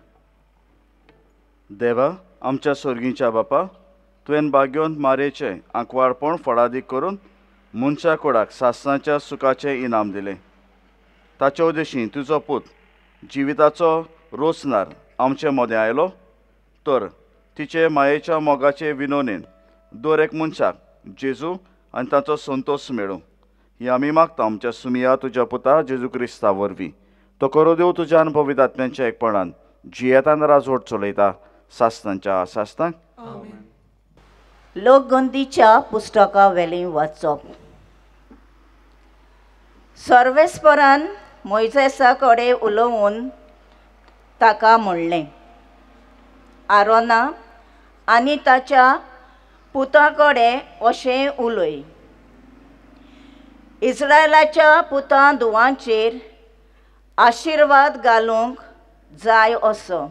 S2: देवा आमच्या सर्गीच्या बापा तुवें भाग्यवंत मारेचें आंकवारपण फळादीक करून मनशा कोडाक सासणाच्या सुखाचें इनाम दिलें. ताचे उद्देशीं तुजो पूत जिविताचो रोचणार आमचे मदें आयलो तर तिचे मायेच्या मोगाचे विनोनेन दर एक मनशाक जेजू आनी ताचो संतोश मेळूं ही आमी मागता आमच्या सुमिया तुज्या पुता जेजू क्रिस्ता वरवीं तो करो देव तुज्या आनी पवित्र आत्म्यांच्या एकपणान जियेतान राजवट चलयता सासनांच्या सासनांक.
S10: लोकगंतीच्या पुस्तका वेली वाचप. सर्वेस्परान मोइसेसा कडेन उलोवन ताका म्हणलें, आरोना आनी ताच्या पुता कडेन अशें उलय, इस्रायलाच्या पुता धुवांचेर आशिर्वाद घालूंक जाय असो.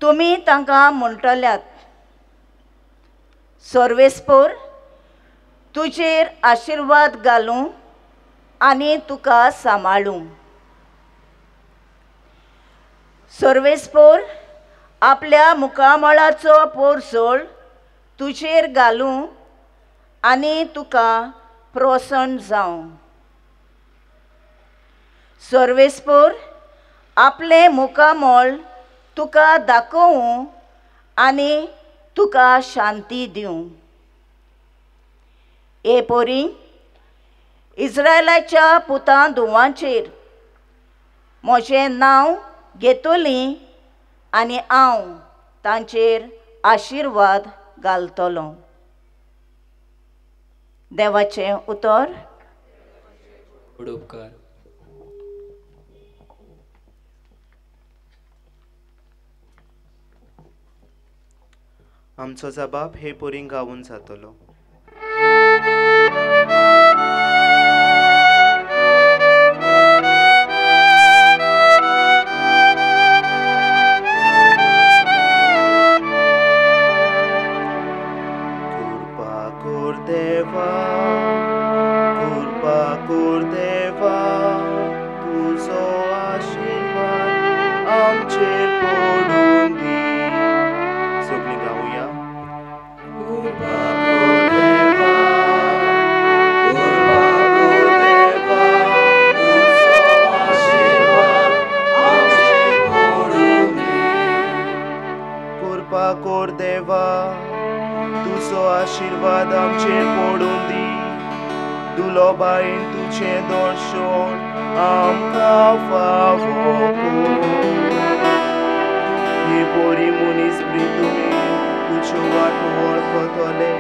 S10: तुमी तांकां म्हणटल्यात, सर्वेस्पर तुजेर आशिर्वाद घालूं आनी तुका सांबाळूं. सर्वेस्पर आपल्या मुखामळाचो पोरसोळ तुजेर घालूं आनी तुका प्रसन्न जावं. सर्वेस्पर आपले मुखामळ तुका दाखोवं आनी तुका शांती दिवं. हे पोरी, इस्रायलाच्या पुता धुवांचेर म्हजें नांव घेतलीं आनी हांव तांचेर आशिर्वाद घालतलों. देवाचें उतर.
S7: उपकार.
S4: आमचो जबाब हे पोरींक गावून जातलो. तुजो आशिर्वाद आमचेर पडून दी. सगळीं गावया. कृपा कर देवा, तुजो आशिर्वाद आमचेर पडून दी. दुलो बायन तुजें दर्शन आमकां फावो कर. हे बरी मनीस बरी तुमी तुज्यो वाट वळखतले.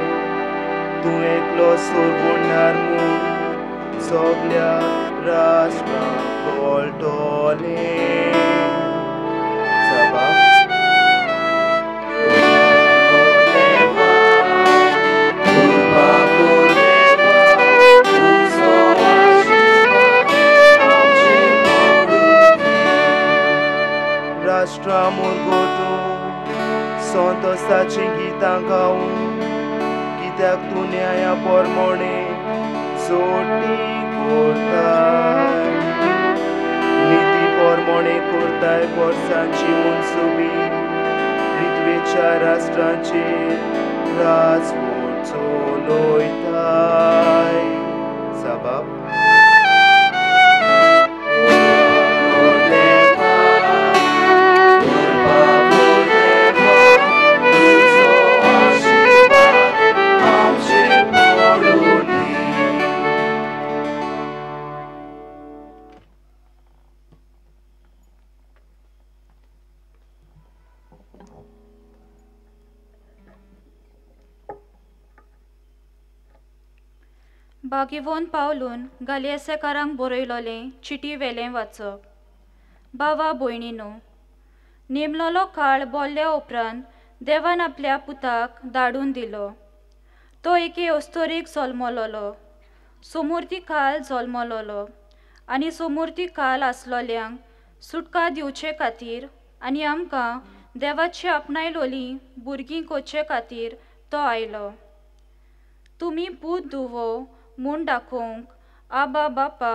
S4: तूं एकलो सोडवणार म्हूण सगळ्या राष्ट्रांक कळटलें. राष्ट्रा मुरगोतो संतोसाचीं गितां गावूं, कित्याक तूं न्याया पोरमोणे सोटी करताय. निती पोरमोणे करताय वर्सांची मुनसुबी. पृथ्वेच्या राष्ट्रांचेर राजवट चलोयताय. जबाब.
S11: बागिवोन पावलून गालियेसेकारांक बरयलोलें चिटी वेलें वाचप. बावा भयणीनो, नेमलोलो काळ बोल्ल्या उपरांत देवान आपल्या पुताक धाडून दिलो. तो एके अस्तोरेक जल्मलोलो. समूर्ती काल जल्मलोलो आनी समूर्ती काल आसलोल्यांक सुटका दिवचे खातीर आनी आमकां देवाची आपणायलोलीं भुरगीं कोचे खातीर तो आयलो. तुमी पूत धुवो म्हूण दाखोवंक आबा बापा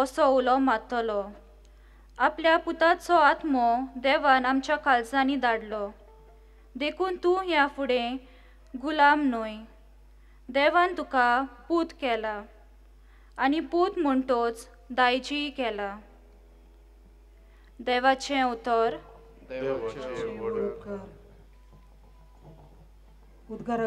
S11: असो उलो मारतलो. आपल्या पुताचो आत्मो देवान आमच्या काळजांनी धाडलो. देखून तूं ह्या फुडें गुलाम न्हय. देवान तुका पूत केला आनी पूत म्हणटोच दायजीय केला. देवाचें उतर.
S5: उद्गार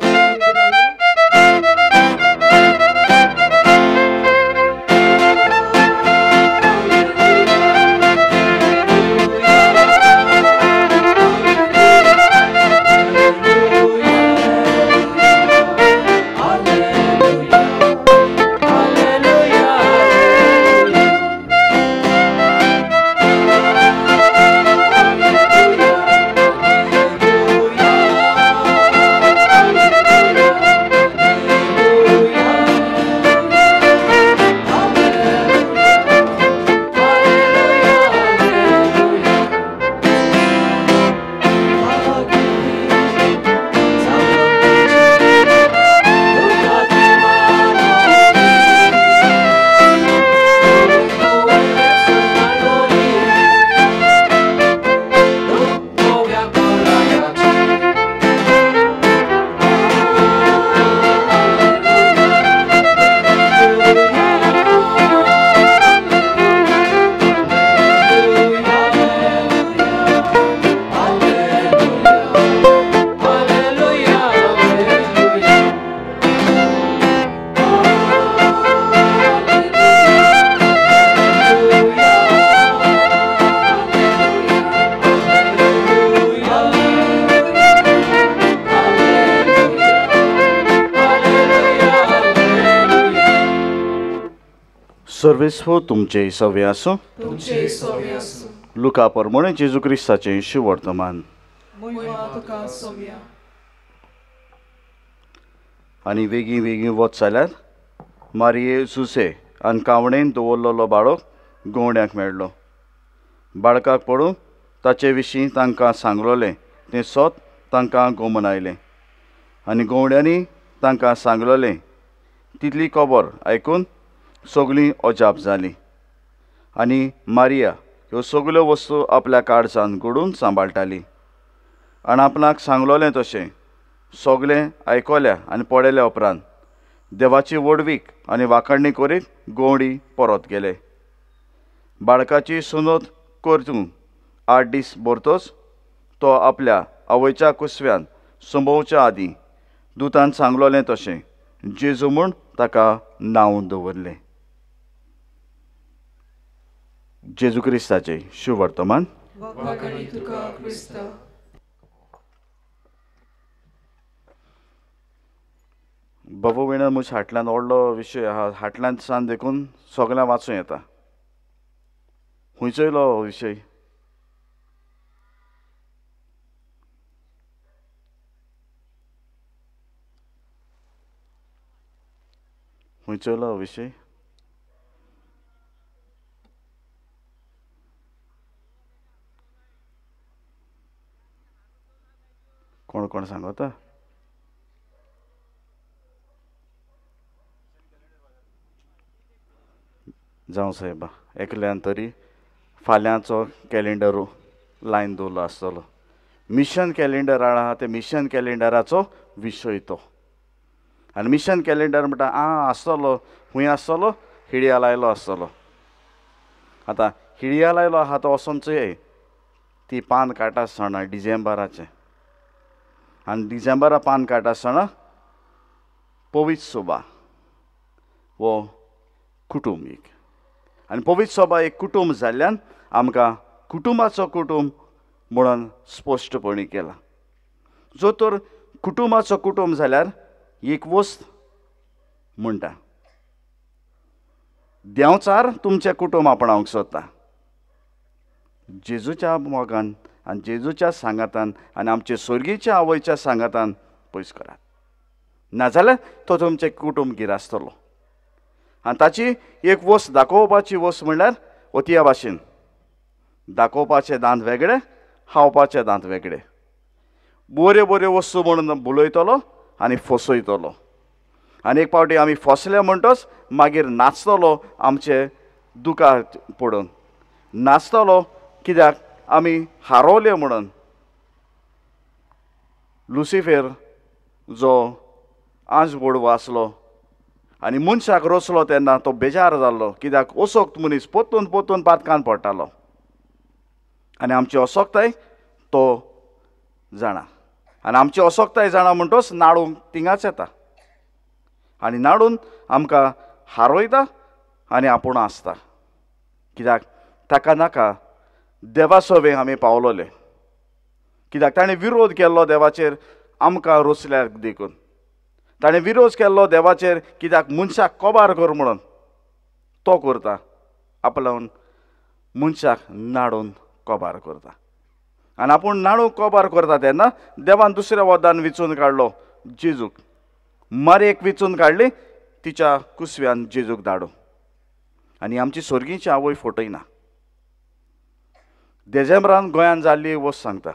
S2: सर्वेस्व तुमचे सवे आसूं.
S5: तुमचे सोवे आसूं.
S2: लुका परमणे जेजू क्रिस्ताचें शुभ वर्तमान.
S5: महिमा तुका सोव्या.
S2: आनी वेगीं वेगीं वच जाल्यार मारये जुसे आनी कावणेन दवरलेलो बाळक गवंड्याक मेळ्ळो. बाळकाक पळोवन ताचे विशीं तांकां सांगलोलें तें सोत तांकां गोमन आयलें. आनी गवंड्यांनी तांकां सांगलोलें. तितली खबर आयकून सगळीं अजाप जालीं. आनी मारिया ह्यो सगल्यो वस्तू आपल्या काळजांत घडून सांबाळटाली. आनी आपणाक सांगलोलें तशें सगलें आयकल्या आनी पळयल्या उपरांत देवाची वडवीक आनी वांकडणी करीत गवंडी परत गेले. बाळकाची सुनोत करतून 8 दीस भरतोच तो आपल्या आवयच्या कुसव्यान संभोवच्या आदीं दुतान सांगलोलें तशें जेजू म्हूण ताका नांव दवरलें. जेजू क्रिस्ताचें शुभ वर्तमान.
S5: वखणी तुका क्रिस्त.
S2: बाबू विणा मुश हाटल्यान व्हडलो विशय आहा. हाटल्यान सान देखून सगळ्यांक वाचूं येता. खंयचो इलो विशय? खंयचो इलो विशय? कोण कोण सांगता? जावं साहेबा एकल्यान तरी फाल्यांचो कॅलेंडर लायन दवरलो आसतलो. मिशन कॅलेंडर आहा ते मिशन कॅलेंडराचो विशय तो. आनी मिशन कॅलेंडर म्हणटा आसतलो खूंय आसतलो हिडिया लायलो आसतलो. आतां हिडिया लायलो आहा तो वसोनचोय ती पान काटा आसतना डिसेंबराचें. आनी डिसेंबरा पान काटा आसतना पवित्र सभा वो कुटुंबीक. आनी पवित्र सभा एक कुटुंब जाल्ल्यान आमकां कुटुंबाचो कुटुंब म्हणून स्पश्टपणी केला. जो तर कुटुंबाचो कुटुंब जाल्यार एक वस्त म्हणटा देंवचार तुमचें कुटुंब आपणावंक सोदता. जेजूच्या मोगान आनी जेजूच्या सांगातान आनी आमचे स्वर्गीच्या आवयच्या सांगातान पयस करात. नाजाल्यार तो तुमचें कुटुंब गिरासतलो. आनी ताची एक वस्त दाखोवपाची वस्त म्हणल्यार ओतया भाशेन दाखोवपाचे दांत वेगळे खावपाचे दांत वेगळे. बऱ्यो बऱ्यो वस्तू म्हणून बुलयतलो आनी फसयतलो. आनी एक फावटी आमी फसले म्हणटच मागीर नाचतलो आमचे दुकां पडोवन. नाचतलो कित्याक आमी हारोवले म्हणून. लुसिफेर जो आज गोडवो आसलो आनी मनशाक रोसलो तेन्ना तो बेजार जाल्लो कित्याक असोक्त मनीस पोत्तून पोत्तून पातकान पडटालो. आनी आमची असोक्ताय तो जाणा. आनी आमची असोक्ताय जाणा म्हणटच नाडूंक थिंगाच येता. आनी नाडून आमकां हारोयता आनी आपूण आसता. कित्याक ताका नाका देवा सवेक आमी पावलोले. कित्याक ताणें विरोध केल्लो देवाचेर आमकां रोसल्यार देखून. ताणें विरोध केल्लो देवाचेर कित्याक मनशाक कोबार कर म्हणून तो करता. आपल्यान मनशाक नाडून कोबार करता. आनी आपूण नाडूंक कोबार करता तेन्ना देवान दुसऱ्या वदान विचून काडलो जेजूक. मारयेक विचून काडली तिच्या कुसव्यान जेजूक धाडूं. आनी आमची स्वर्गीची आवय फटयना. डिसेंबरान गोंयांत जाल्ली वस्त सांगता.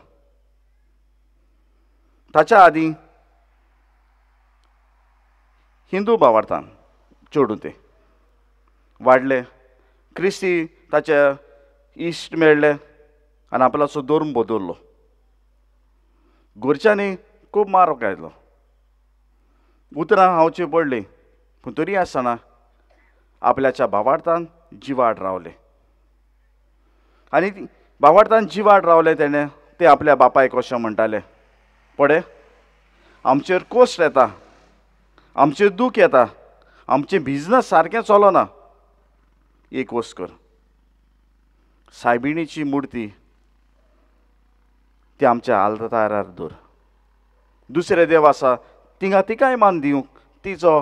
S2: ताच्या आदीं हिंदू भावार्थान चडूं ते वाडले. क्रिस्ती ताचे इश्ट मेळ्ळे आनी आपल्याचो धर्म बदल्लो. घरच्यांनी खूब मार घातलो. उतरां खावची पडली पूण तरी आसतना आपल्याच्या भावार्थान जिवाड रावले. आनी भावार्थान जिवाड रावले तेणें ते आपल्या बापायक अशें म्हणटाले पळय आमचेर कोश्ट येता आमचेर दूख येता आमचें बिजनस सारकें चलना. एक वस्त कर सायबिणीची मुर्ती ती आमच्या आल्तारार दवर. दुसरे देव आसा थिंगा तिकाय मान दिवंक तिचो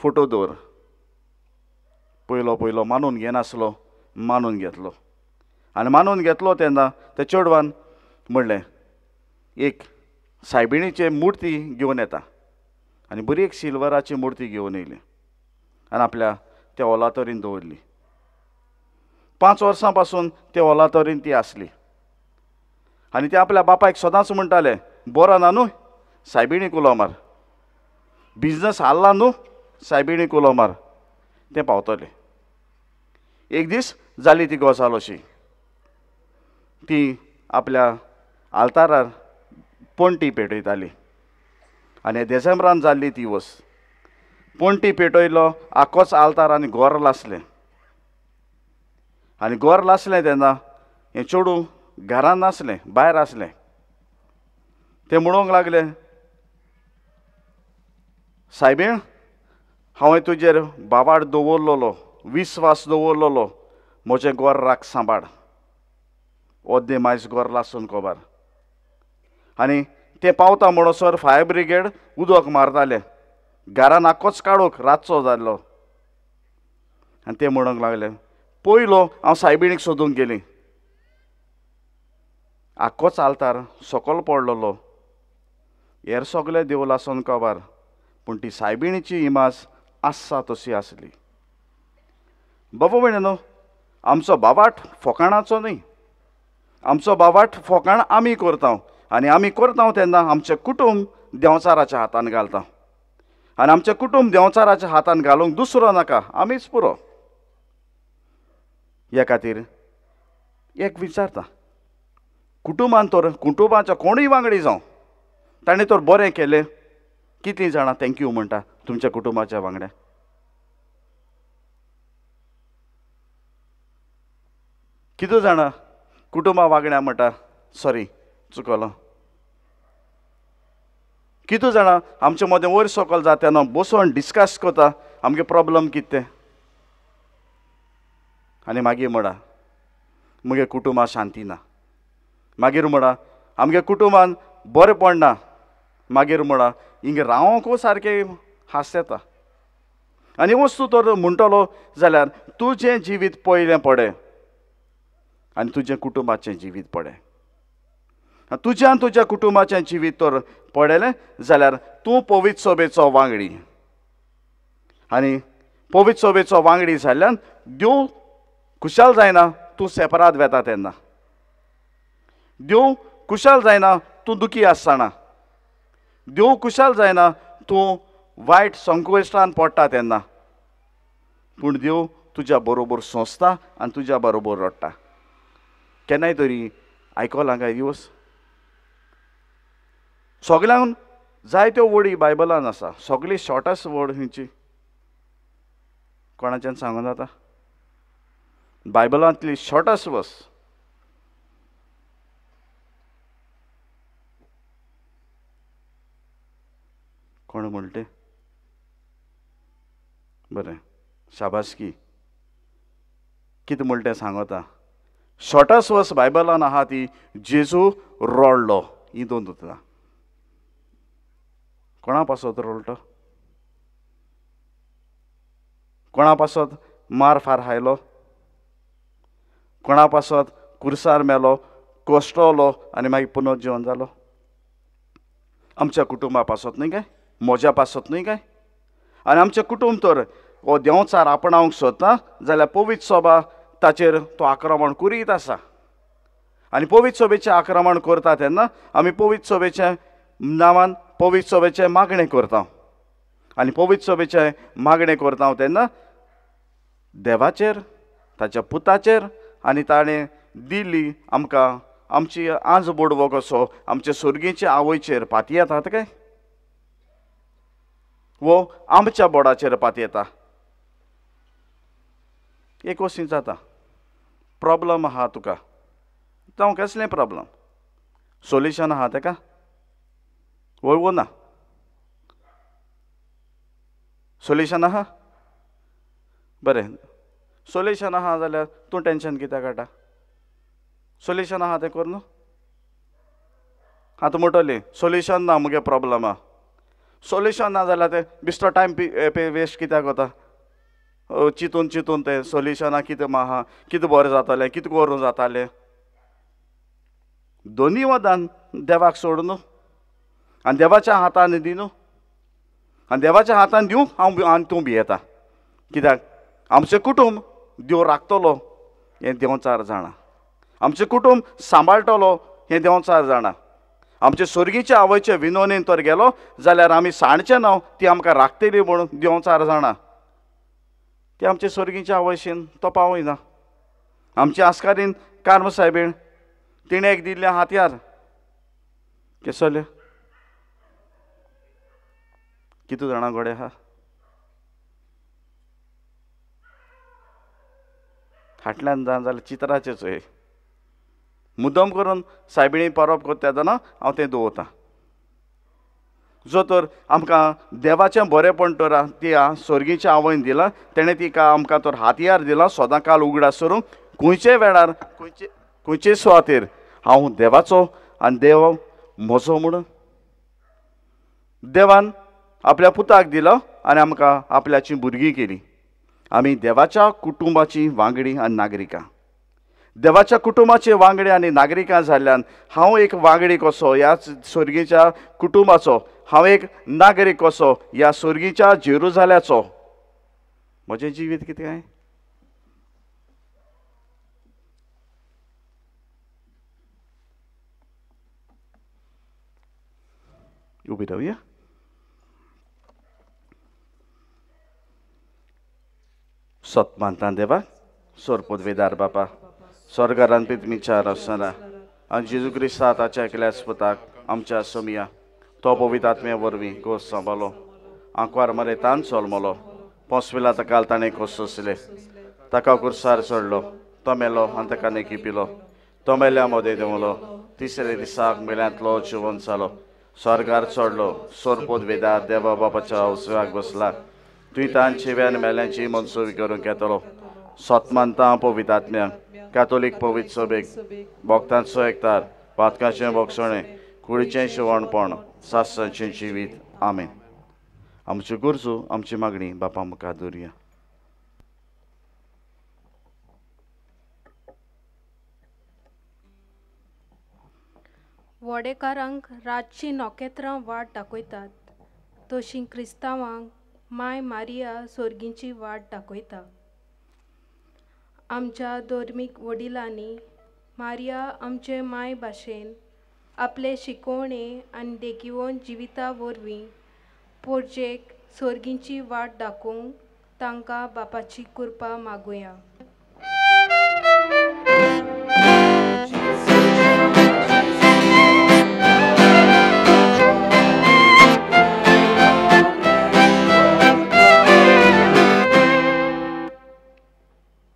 S2: फोटो दवर. पयलो मानून घेनासलो, मानून घेतलो. आनी मानून घेतलो तेन्ना त्या चेडवान म्हणलें एक सायबिणीचे मुर्ती घेवन येता. आनी बरी एक सिल्वराची मुर्ती घेवन येयली आनी आपल्या त्या ओलातोरीन दवरली. 5 वर्सां पासून ते ओलातोरीन ती आसली. आनी ते आपल्या बापायक सदांच म्हणटाले, बरो ना न्हू सायबिणीक उलो मार, बिजनस हाल्ला न्हू सायबिणीक उलो मार. तें पावतलें. एक दीस जाली ती गजाल अशी. ती आपल्या आल्तारार पणटी पेटयताली आनी डिसेंबरान जाल्ली ती वस. पणटी पेटयलो, आख्खोच आल्तार आनी गोर लासलें. आनी गोर लासलें तेन्ना हें चेडूं घरान नासलें, भायर आसलें. तें म्हणूंक लागलें, सायबीण हांवें तुजेर बाबाड दवरलेलो, विस्वास दवरलेलो, म्हजें गोर राख सांबाळ. ओद्दे मायज गोर लासून कोबार. आनी तें पावता म्हणसर फायर ब्रिगेड उदक मारतालें. घरान आख्खोच काळोख रातचो जाल्लो. आनी ते म्हणूंक लागले, पयलो हांव सायबिणीक सोदूंक गेलीं. आख्खोच आल्तार सकयल पडलेलो. हेर सगळें देव लासून कोबार, पूण ती सायबिणीची इमाज आसा तशी आसली. बाबा म्हणून आमचो बाबाट फोकाणाचो न्ही. आमचो बाबाट फोकाण आमी करता आनी आमी करता तेन्ना आमचें कुटूंब देंवचाराच्या हातान घालता. आनी आमचें कुटूंब देंवचाराच्या हातान घालूंक दुसरो नाका, आमीच पुरो. ह्या खातीर एक विचारता, कुटुंबान तर कुटुंबाच्या कोणूय वांगडी जावं ताणें तर बरें केलें, कितलीं जाणां थँक्यू म्हणटा तुमच्या कुटुंबाच्या वांगड्या? कितू जाणां कुटुंबा वांगड्या म्हणटा सॉरी चुकलो? कितू जाणां आमचे मदें वयर सकयल जाता तेन्ना बसोन डिस्कस करता आमगे प्रॉब्लम कितें तें, आनी मागीर म्हणा मुगे कुटुंबां शांती ना. मागीर म्हणा आमगे कुटुंबान बरें पडना. मागीर म्हणा हिंगे रावोंकूच सारकें हांस येता. आनी वस्तू तर म्हणटलो जाल्यार तुजें जिवीत पयलें पडें आनी तुजें कुटुंबाचें जिवीत पडें. तुज्यान तुज्या कुटुंबाचें जिवीत तर पडलें जाल्यार तूं पवित्र सभेचो वांगडी. आनी पवित्र सभेचो वांगडी जाल्ल्यान देव खुशाल जायना तूं सेपराद वेता तेन्ना. देव खुशाल जायना तूं दुखी आसतना. देव खुशाल जायना तूं वायट संकश्टान पडटा तेन्ना. पूण देव तुज्या बरोबर सोंसता आनी तुज्या बरोबर रडटा. केन्नाय तरी आयकलां काय दिवस? सगल्यांक जायत्यो वडी बायबलान आसा. सगळी शॉर्टस्ट वड खंयची कोणाच्यान सांगूं जाता? बायबलांतली शॉर्टस्ट वर्स कोण म्हणटे? बरें शाबासकी. कितें म्हणटा सांगता? शॉर्टस्ट वर्स बायबलान आहा ती जेजू रडलो. ही 2 उतरां. कोणा पासत रडलो? कोणा पासत मार फार खायलो? कोणा पासत कुर्सार मेलो, कोश्टलो आनी मागीर पुनर्जीवन जालो? आमच्या कुटुंबा पासत न्ही काय? म्हज्या पासत न्ही काय? आनी आमचें कुटुंब तर हो देंवचार आपणावंक सोदता जाल्यार पवित्र सभा ताचेर तो आक्रमण करीत आसा. आनी पवित्र सभेचें आक्रमण करता तेन्ना आमी पवित्र सभेच्या नांवान पवित्र सभेचें मागणें करता. आनी पवित्र सभेचें मागणें करता तेन्ना देवाचेर, ताच्या पुताचेर आनी ताणें दिल्ली आमकां आमची आज बोडवो कसो आमचे सुर्गेचे आवयचेर पाती येतात काय? वो आमच्या बोडाचेर पाती येता. एक वशीं जाता प्रॉब्लम आहा तुका, जावं कसलें प्रॉब्लम, सोल्युशन आहा तेका? वळवू ना. सोल्युशन आहा? बरें सोल्युशन आहा जाल्यार तूं टेंशन कित्याक काडटा? सोल्युशन आहा तें कर न्हू. आतां म्हणटली सोल्युशन ना मुगे प्रॉब्लमा. सोल्युशन ना जाल्यार तें बिश्तो टायम वेस्ट कित्याक कोता? चिंतून चिंतून तें सोल्युशनाक कितें आहा कितें बरें जातालें कितें करूं जातालें दोनी वदान देवाक सोडून आनी देवाच्या हातान दिनू आनी देवाच्या हातान दिवंक हांव आनी तूं भियेता कित्याक आमचें कुटूंब देव राखतलो हें देव चार जाणा आमचें कुटूंब सांबाळटलो हें देव चार जाणा आमचे स्वर्गीच्या आवयचे विनोनेन तर गेलो जाल्यार आमी साणचें नांव ती आमकां राखतली म्हणून देव चार जाणा ती आमचे स्वर्गीच्या आवयशेन तो पावयना आमचे आस्कारीन कार्म सायबीण तिणें एक दिल्लें हातयार केसोले कितू जाणां गोडे आहा फाटल्यान जावन जाल्यार चित्राचें चोय मुद्दम करून सायबिणी परब करता तेदना हांव तें दवरतां जो तर आमकां देवाचें बरेंपण तर ती स्वर्गीच्या आवयन दिलां तेणें तिका आमकां तर हातयार दिला सदां काल उगडास करूंक खंयचे वेळार खंयचे सुवातेर हांव देवाचो आनी देव म्हजो म्हणून देवान आपल्या पुताक दिलो आनी आमकां आपल्याची भुरगीं केली आमी देवाच्या कुटुंबाची वांगडी आनी नागरिकां देवाच्या कुटुंबाचे वांगडी आनी नागरिकां जाल्ल्यान हांव एक वांगडी कसो ह्या स्वर्गीच्या कुटुंबाचो हांव एक नागरीक कसो ह्या स्वर्गीच्या जेरुजाल्याचो म्हजें जिवीत कितें काय उबी रावया सत मानता देवा सोरपोत वेदार बापा स्वर्गारान पितमीच्या रसना आनी जेजू क्रिस्ता ताच्या एकल्याच पुताक आमच्या सोमिया तो पवित्र आत्म्या वरवीं घोस सांबाळलो आंकवार मरे तान सोलमलो पोंसविला ताका ताणें कोसले ताका कुर्सार चडलो तो मेलो आनी ताका नेकी पिलो तो मेल्या मोदे देंवलो तिसरे दिसाक मेल्यांतलो जिवन जालो स्वर्गार चडलो सोरपोत वेदार देवा बापाच्या उजव्याक बसला तुवें तान चिव्यान मेल्यांची मनसुबी करूंक येतलो सतमानता पवित्र आत्म्या कॅथोलीक पवित्र सभेक भक्तांचो एकतार पातकाचें भोगसणें कुडीचें शिवणपण सासराचें जिवीत आमेन आमच्यो गरजो आमची मागणी बापा मुखार दवरया
S12: वडेकारांक रातची नोकेत्रां वाट दाखयतात तशीं क्रिस्तांवांक माय मारिया सोर्गींची वाट दाखयता आमच्या धर्मीक वडिलांनी मारिया आमचे माय भाशेन आपले शिकोवणे आनी देखीवन जिविता वरवीं पोरजेक सोर्गींची वाट दाखोवंक तांकां बापाची कृपा मागुया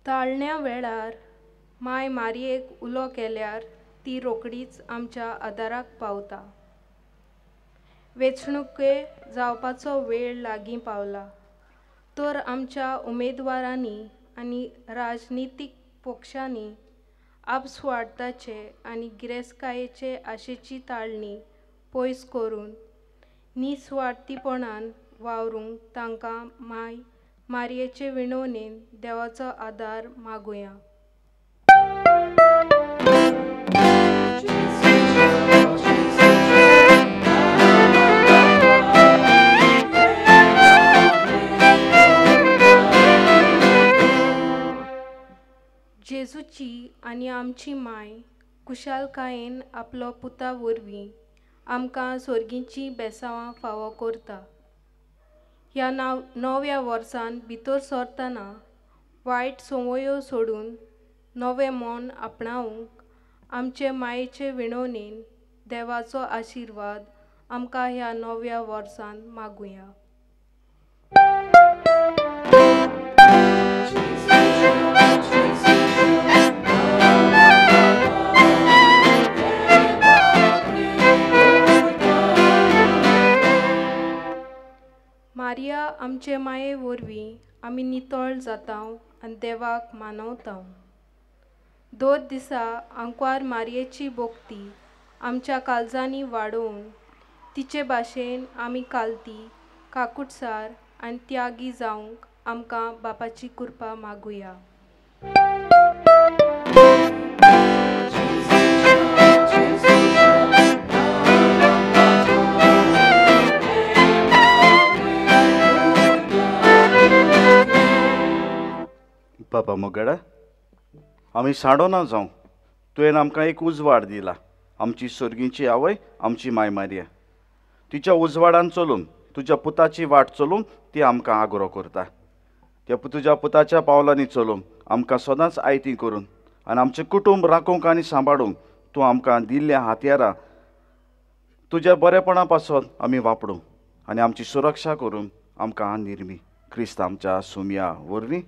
S12: ताळण्या वेळार माय मारयेक उलो केल्यार ती रोकडीच आमच्या आदाराक पावता वेंचणुके जावपाचो वेळ लागीं पावला तर आमच्या उमेदवारांनी आनी राजनितीक पक्षांनी आपस्वार्थाचे आनी गिरेस्तकायेचे आशेची ताळणी पयस करून निस्वार्थीपणान वावरूंक तांकां माय मारयेचे विणवणेन देवाचो आदार मागुया जेजूची आनी आमची माय कुशालकायेन आपलो पुता वरवीं आमकां सोर्गींची बेसांवां फावो करता ह्या नव्या वर्सान भितर सरतना वायट संवयो सोडून नवें मन आपणावंक आमचे मायेचे विणवणेन देवाचो आशिर्वाद आमकां ह्या नव्या वर्सान मागुया मारिया आमचे माये वरवीं आमी नितळ जातांव आनी देवाक मानवतांव दोन दिसा आंकवार मारयेची भोक्ती आमच्या काळजांनी वाडोवन तिचे भाशेन आमी कालती काकुटसार आनी त्यागी जावंक आमकां बापाची कृपा मागुया.
S2: बाबा मोगडा, आमी साडो ना जावं, तुवें आमकां एक उजवाड दिला. आमची सर्गीची आवय, आमची माय मारिया. तिच्या उजवाडान चलून, तुज्या पुताची वाट चलून ती आमकां आग्रो करता. त्या तुज्या पुताच्या पावलांनी चलून आमकां सदांच आयती करून आनी आमचें कुटूंब राखूंक आनी सांबाळूंक तूं आमकां दिल्ल्या हातयारां तुज्या बरेपणा पासून आमी वापरूं आनी आमची सुरक्षा करून आमकां निर्मी. क्रिस्त आमच्या सुमया वरवीं.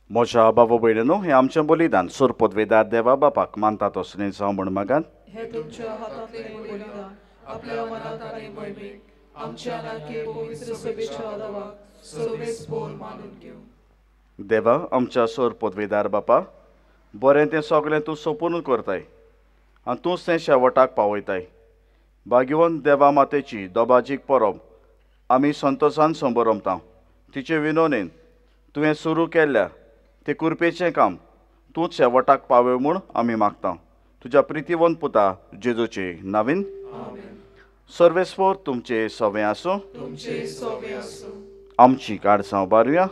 S2: मोशा बाबा भयणीनो, हें आमचें बलिदान सोरपोतवेदार देवा बापाक मानता तसलें जावं म्हण मागान.
S5: हे तुमच्या हातांतलें बलिदान आपल्या मनांत आनी मळबेक आमच्या नाके पवित्र सभेच्या आदाराक सवेस पोर मानून घेवं.
S2: देवा, आमच्या सोरपोतवेदार बापा, बरें तें सगळें तूं सोपून करताय आनी तूंच तें शेवटाक पावयताय. भाग्यवंत देवा मातेची दोबाजीक परब आमी संतोशान संबरमता. तिचे विनोनेन तुवें सुरू केल्ल्या ते कुरपेचें काम तूंच शेवटाक पावय म्हूण आमी मागता. तुज्या प्रितीवंत पुता जेजूचे नांवेन. सर्वेस्वर तुमचे सवें आसूं. आमची काडसां बारुया.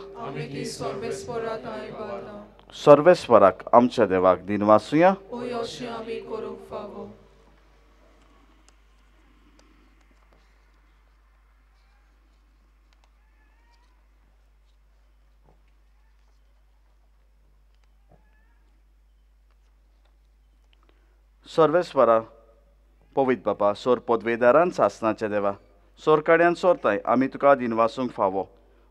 S2: सर्वेस्वराक आमच्या देवाक दिनवासुया. सर्वेस्वरा पवित्र बापा, सोर पदवेदारान सासनाच्या देवा, सोरकाड्यान सोरताय आमी तुका दिनवासूंक फावो.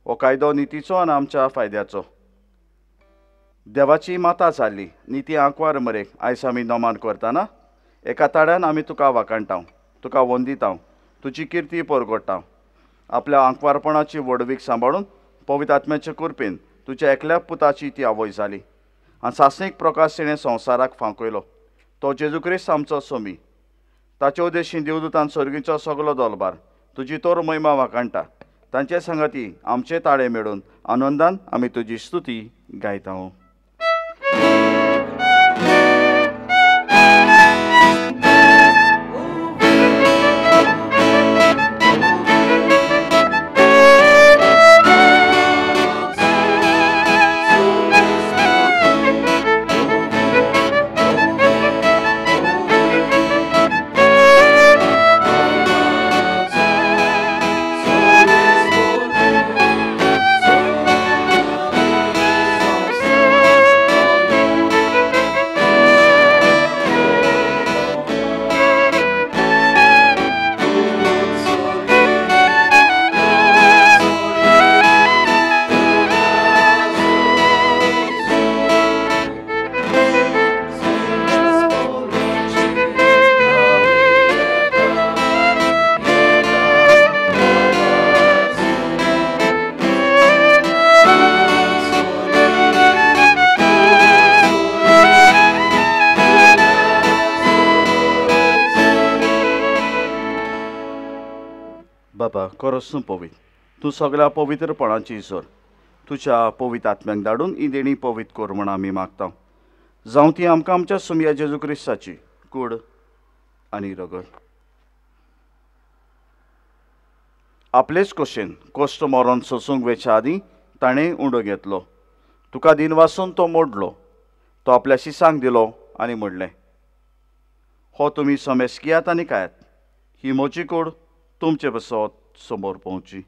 S2: हो कायदो नितीचो आनी आमच्या फायद्याचो. देवाची माता जाल्ली निती आंकवार मरेक आयज आमी नोमान करतना एका ताड्यान आमी तुका वाकाणटाव, तुका वंदिताव, तुजी किर्ती परगोडटाव. आपल्या आंकवारपणाची वडवीक सांबाळून पवित्र आत्म्याचे कृपेन तुज्या एकल्या पुताची ती आवय जाली आनी सासणीक प्रकाश तिणें संवसाराक फांकयलो. तो जेजू क्रिस्त आमचो सोमी. ताचे उद्देशी देवदूतान सर्गीचो सगलो दोलबार तुजी तोर महिमा वाकाणटा. तांचे सांगाती आमचे ताळे मेळून आनंदान आमी तुजी स्तुती गायता. खरोच न्हू पवित्र. तूं सगळ्या पवित्रपणाची इसर तुज्या पवित्र आत्म्याक धाडून ही देणी पवित्र कर म्हण आमी मागता. जावं ती आमकां आमच्या सुमया जेजू क्रिस्ताची कूड आनी रगत. आपलेच कशेन कश्ट मरण सोसूंक वेच्या आदीं ताणें उंडो घेतलो. तुका दिन वासून तो मोडलो. तो आपल्या शिसांक दिलो आनी म्हणलें, हो तुमी समेस्कियात आनी खायात. ही म्हजी कूड तुमचे बसत समोर पोवची.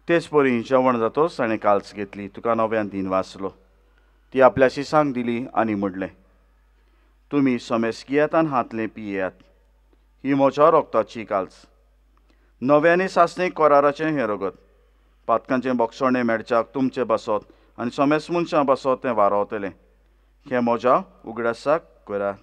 S2: तेच परी जेवण जातोच ताणें काल्स घेतली. तुका नव्यान दिन वाचलो. ती आपल्या शिसांक दिली आनी म्हणलें, तुमी समेस्कियात आनी हातलें पियेयात. ही म्हज्या रोगताची काल्स. नव्यानी सासणेक कोराराचें हें रगत. पातकांचें बोगसणें मेळच्याक तुमचें बसत आनी समेस मनशां बसत तें वारोवतलें. हें म्हज्या उगडासाक करात.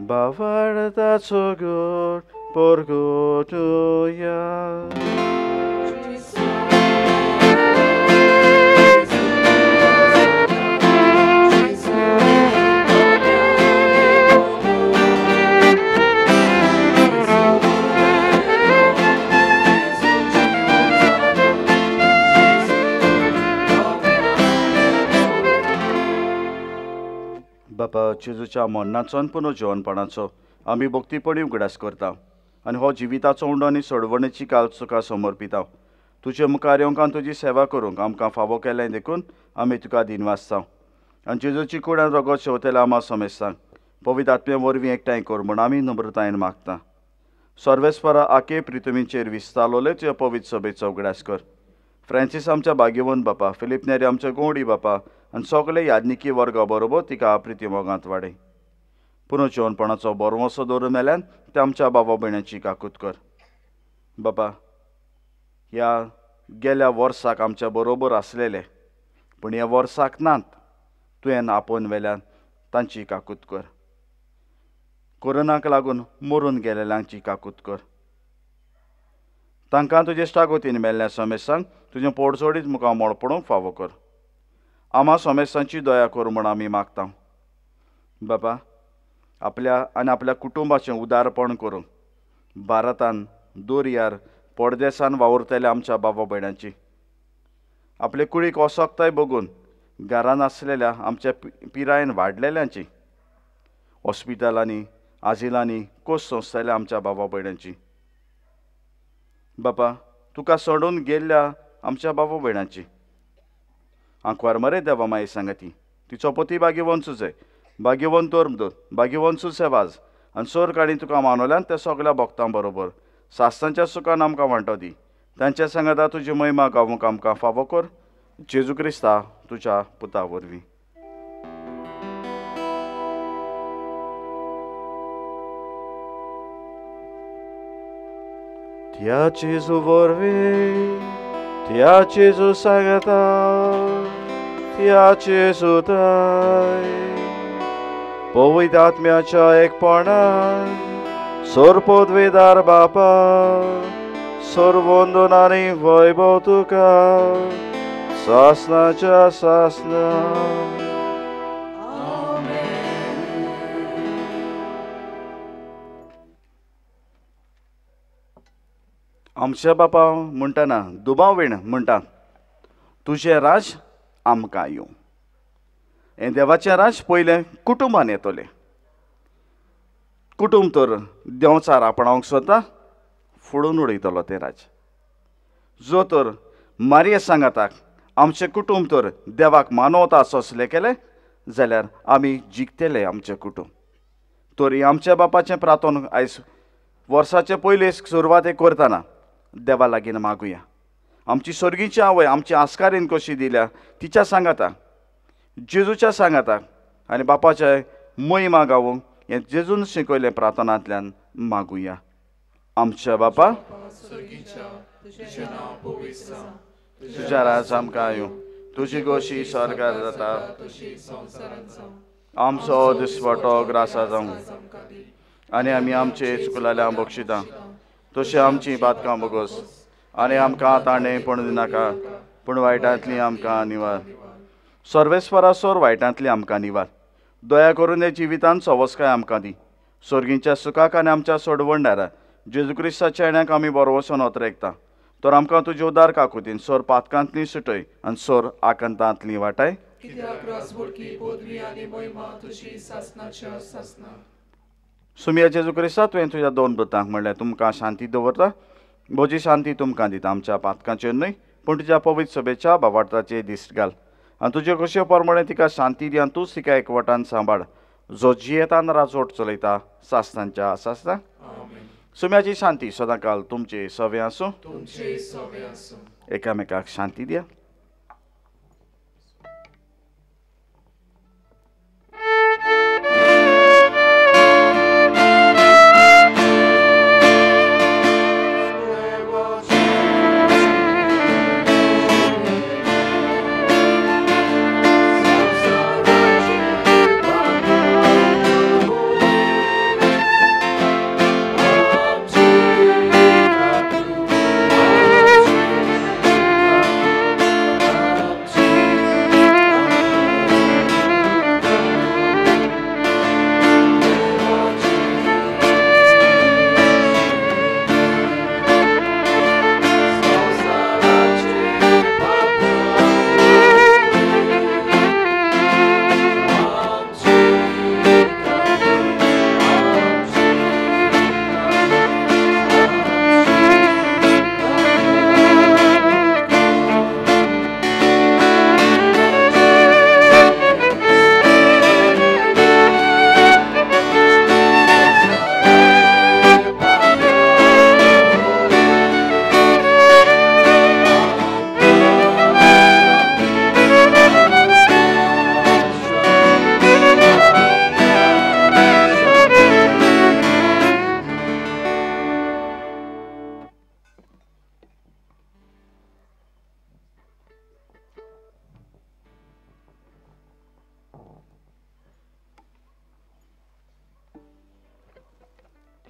S2: Bavardazo gor por godoya. बापा जेजूच्या मरणाचो आनी पुनर्जीवनपणाचो आमी भक्तीपणी उगडास करता आनी हो जिविताचो उंडो आनी सोडवणेची काल्स तुका समर्पिता. तुजे मुखार येवंक आनी तुजी सेवा करूंक आमकां फावो केलें देखून आमी तुका दिन वाचता. आनी जेजूची कूड आनी रगत शेवतेले आमा समेस्तांक पवित्र आत्मे वरवीं एकठांय कर म्हूण आमी नम्रतायेन मागता. सर्वेस्परा आके प्रितुमीचेर विस्तारलोले तुज्या पवित्र सभेचो उगडास कर. फ्रांसीस आमच्या भाग्यवंत बापा, फिलीप नेरी आमच्या गोंवडी बापा आनी सगळे याज्ञिकी वर्गा बरोबर तिका प्रिती मोगांत वाडय. पुनर्जीवनपणाचो बरो वसो दवरून मेल्यान ते आमच्या बाबा भयणाची काकूत कर. बापा, ह्या गेल्या वर्साक आमच्या बरोबर आसलेले पूण ह्या वर्साक नात तुवें आपोवन वेल्यान तांची काकूत कर. कोरोनाक लागून मरून गेलेल्यांची काकूत कर. तांकां तुजे इश्टागोतीन मेल्ल्या समेस्तांक तुजें पोडजोडीत मुखार मोडपणूक फावो कर. आमा समेस्तांची दया कर म्हूण आमी मागता. बापा, आपल्या आनी आपल्या कुटुंबाचें उदारपण करूंक भारतान दर्यार परदेसान वावुरतल्या आमच्या बाबा भयणांची आपले कुळीक ओसोकताय बघून घरान आसलेल्या आमच्या पिरायेन वाडलेल्यांची हॉस्पिटलांनी आजिलांनी कोस सोंसतल्या आमच्या बाबा भयणांची. बापा, तुका सोडून गेल्ल्या आमच्या बाबा भयणांची आंकवार मरे देवा माई सांगाती. तिचो पती भाग्यवंत सुजय, भाग्यवंत तोरमदोत, भाग्यवंत सुसेवाज आनी सोर काणी तुका मानवल्यान त्या सगळ्या भक्तां बरोबर सासतांच्या सुखान आमकां वांटो दी. तांच्या सांगाता तुजी महिमा गावूंक आमकां फावो कर. जेजू क्रिस्ता तुज्या पुता वरवीं. त्या जेजू वरवीं, त्या जेजू सांगाता, त्या जेजू दाय पवित्र आत्म्याच्या एकपणान सोरपोदवेदार बापा सर्वोंदोन आनी वैभव तुका सासनाच्या सासना. आमच्या बापा म्हणटाना दुबावेण म्हणटा, तुजें राज आमकां येवं. हें देवाचें राज पयलें कुटुंबान येतलें. कुटुंब तर देंवचार आपणावंक सोदता फोडून उडयतलो तें राज. जो तर मारये सांगाताक आमचें कुटुंब तर देवाक मानवता सोंसलें केलें जाल्यार आमी जिखतले आमचें कुटुंब. तरी आमच्या बापाचें प्रार्थना आयज वर्साचे पयले सुरवातेक करतना देवा लागीं मागुया. आमची सर्गीची आवय आमची आस्कारीन कशी दिल्या तिच्या सांगाताक, जेजूच्या सांगाताक आनी बापाचे महिमा गावूंक हें जेजून शिकयलें प्रार्थनांतल्यान मागुया. आमच्या बापा
S5: सर्गीच्या तुझें नांव पवित्र जावं
S2: तुझ्या राज आमकां येवं तुजी गोशी स्वर्गार जाता
S5: तशी संवसारांत जावं
S2: आमचो दिसवटो ग्रासा जावं आनी आमी आमचे चुकलाल्या बक्षिता तशी आमची बातकां बोगोस आनी आमकां ताणें पडूं दिनाका पूण वायटांतली आमकां निवार सर्वेस्परासोर वायटांतली आमकां निवार दया करून हे जिवितांत सवस्काय आमकां दी सर्गीच्या सुखाक आनी आमच्या सोडवणदारा जेजू क्रिस्ताच्या येण्याक आमी बरो वचोन वतरेकता तर आमकां तुजे उदार काकुतीन सोर पातकांतली सुटय आनी सोर आकंतांतली वाटाय
S5: कित्याक रासवडकी पदवी आनी महिमा तुजी सासनाच्या सासना
S2: सुमिया जेजू क्रिस्ता तुवें तुज्या दोन पुतांक म्हणल्यार तुमकां शांती दवरता म्हजी शांती तुमकां दिता आमच्या पातकांचेर न्हय पूण तुज्या पवित्र सभेच्या बाबार्थाचेर दिश्ट घाल आनी तुजे कशे परमणे तिका शांती दी आनी तूंच तिका एकवटान सांबाळ जो जियेतान राजवट चलयता सासनांच्या सासना सुम्याची शांती सदांकाल तुमचे सवे आसूं एकामेकाक शांती दिया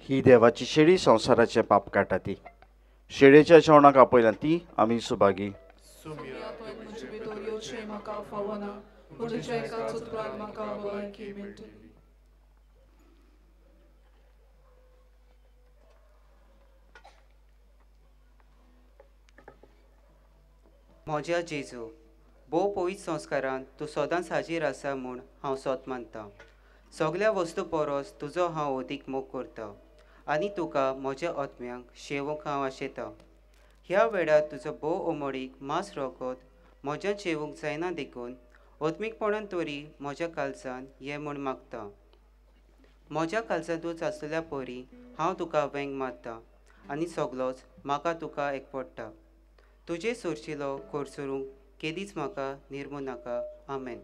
S2: ही देवाची शेळी संवसाराचे पाप काडटा ती शेळयेच्या जेवणाक आपयल्या ती आमी सुभागी
S5: तुजे भितर येवचें म्हाका फावना पूण तुज्या एकाच उतरान म्हाका भलायकी मेळटली
S13: म्हज्या जेजू भोव पवित्र संस्कारान तूं सदांच हाजीर आसा म्हूण हांव सोत मानतां सगळ्या वस्तू परस तुजो हांव अदीक मोग करतां आनी तुका म्हज्या आत्म्यांक शेवूंक हांव आशेतां ह्या वेळार तुजो भोव ओमळीक मास रोगत म्हज्यान शेवूंक जायना देखून आत्मीकपणान तरी म्हज्या काळजान ये म्हूण मागतां म्हज्या काळजांतूच आसलेल्या परी हांव तुका वेंग मारतां आनी सगळोच म्हाका तुका एकपडटा तुजे सोरशिलो कोरसुरूंक केदीच म्हाका निर्मू नाका आमेन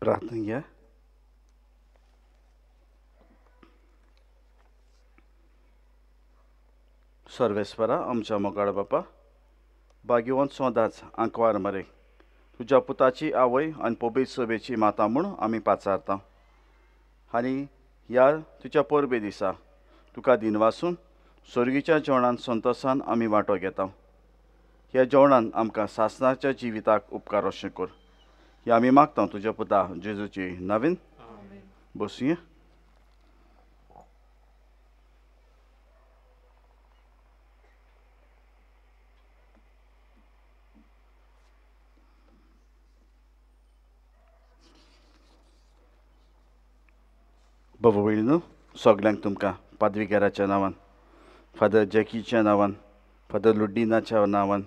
S2: प्रार्थना घ्या सर्वेस्परा आमच्या मोगाळ बापा भाग्यवंत सोदाच आंकवार मरे तुज्या पुताची आवय आनी पवित्र सभेची माता म्हूण आमी पाचारता आनी ह्या तुज्या परबे दिसा तुका दिनवासून स्वर्गीच्या जेवणान संतोशान आमी वांटो घेता ह्या जेवणान आमकां सासणाच्या जिविताक उपकार अशें कर हे आमी मागता तुज्या पुता जेजूची नवीन बसूया बाबा भयणीनो सगल्यांक तुमकां पादवीकाराच्या नांवान फादर जॅकीच्या नांवान फादर लुड्डिनाच्या नांवान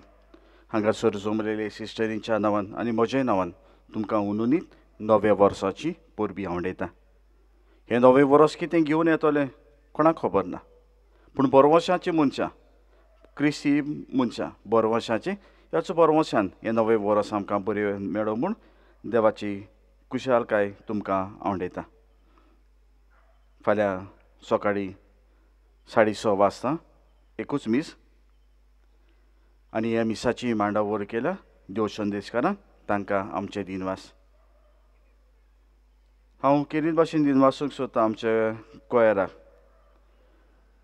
S2: हांगासर जमलेले सिस्टरींच्या नांवान आनी म्हज्याय नांवान तुमकां उनुनीत नव्या वर्साची परबी आवडयता हें नवें वर्स कितें घेवन येतलें कोणाक खबर ना पूण बरवर्साचीं मनशां क्रिस्ती मनशां बरवर्साचें ह्याच बरवर्सान हें नवें वर्स आमकां बरें मेळो म्हूण देवाची कुशालकाय तुमकां आवडयता फाल्यां सकाळीं 6:30 वाजता एकूच मीस आनी ह्या मिसाची मांडावळ केल्या देव संदेशकारांक तांकां आमचे दिनवास. हांव केरीत भाशेन दिनवासूंक सोदतां आमच्या कोयराक.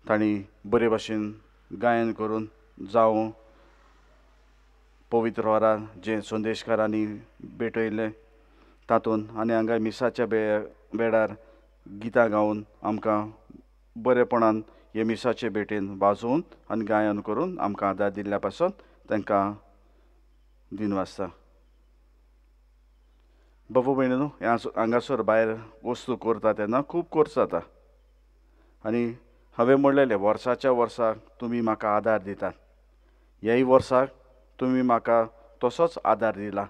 S2: तांणी बरे भाशेन गायन करून जावं पवित्र वरान जें संदेशकारांनी भेटयलें तातूंत आनी हांगा मिसाच्या वेळार गितां गावन आमकां बरेपणान हे मिसाचे भेटेन वाजोवन आनी गायन करून आमकां आदार दिल्ल्या पासून तांकां दिनवासता. बाबू भयणीनो, हांगासर भायर वस्तू करता तेन्ना खूब खर्च जाता आनी हांवें म्हणलेलें वर्साच्या वर्साक तुमी म्हाका आदार दितात. ह्याय वर्साक तुमी म्हाका तसोच आदार दिला.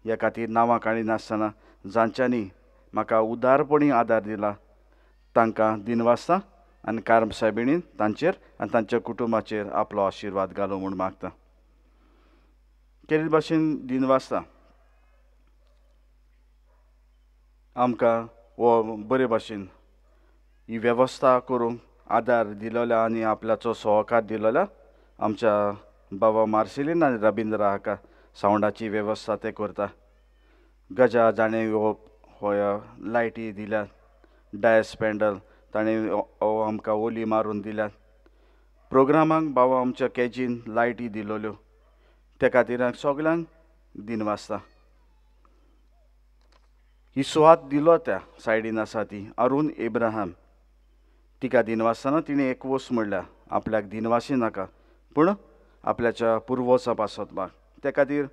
S2: ह्या खातीर नांवां काणी नासतना जांच्यांनी म्हाका उदारपणी आदार दिला तांकां दिनवासता आनी कार्म सायबिणीन तांचेर आनी तांच्या कुटुंबाचेर आपलो आशिर्वाद घालूं म्हूण मागता. केरीत भाशेन दिनवासता आमकां हो बरे भाशेन ही वेवस्था करूंक आदार दिलोल्या आनी आपल्याचो सहकार दिलोल्या आमच्या बाबा मार्सेलीन आनी रबिंद्र हाका सावंडाची वेवस्था ते करता. गजा जाणें हो लायटी दिल्यात, डायस पॅन्डल ताणें आमकां ओली मारून दिल्यात. प्रोग्रामांक बाबा आमच्या कॅजीन लायटी दिलोल्यो त्या खातीर सगल्यांक दिनवासता. ही सुवात दिलो त्या सायडीन आसा ती अरुण एब्राहाम. तिका दिनवासतना तिणें एक वस्त म्हणल्या आपल्याक दिनवासी नाका पूण आपल्याच्या पुर्वजां पासतबाक. त्या खातीर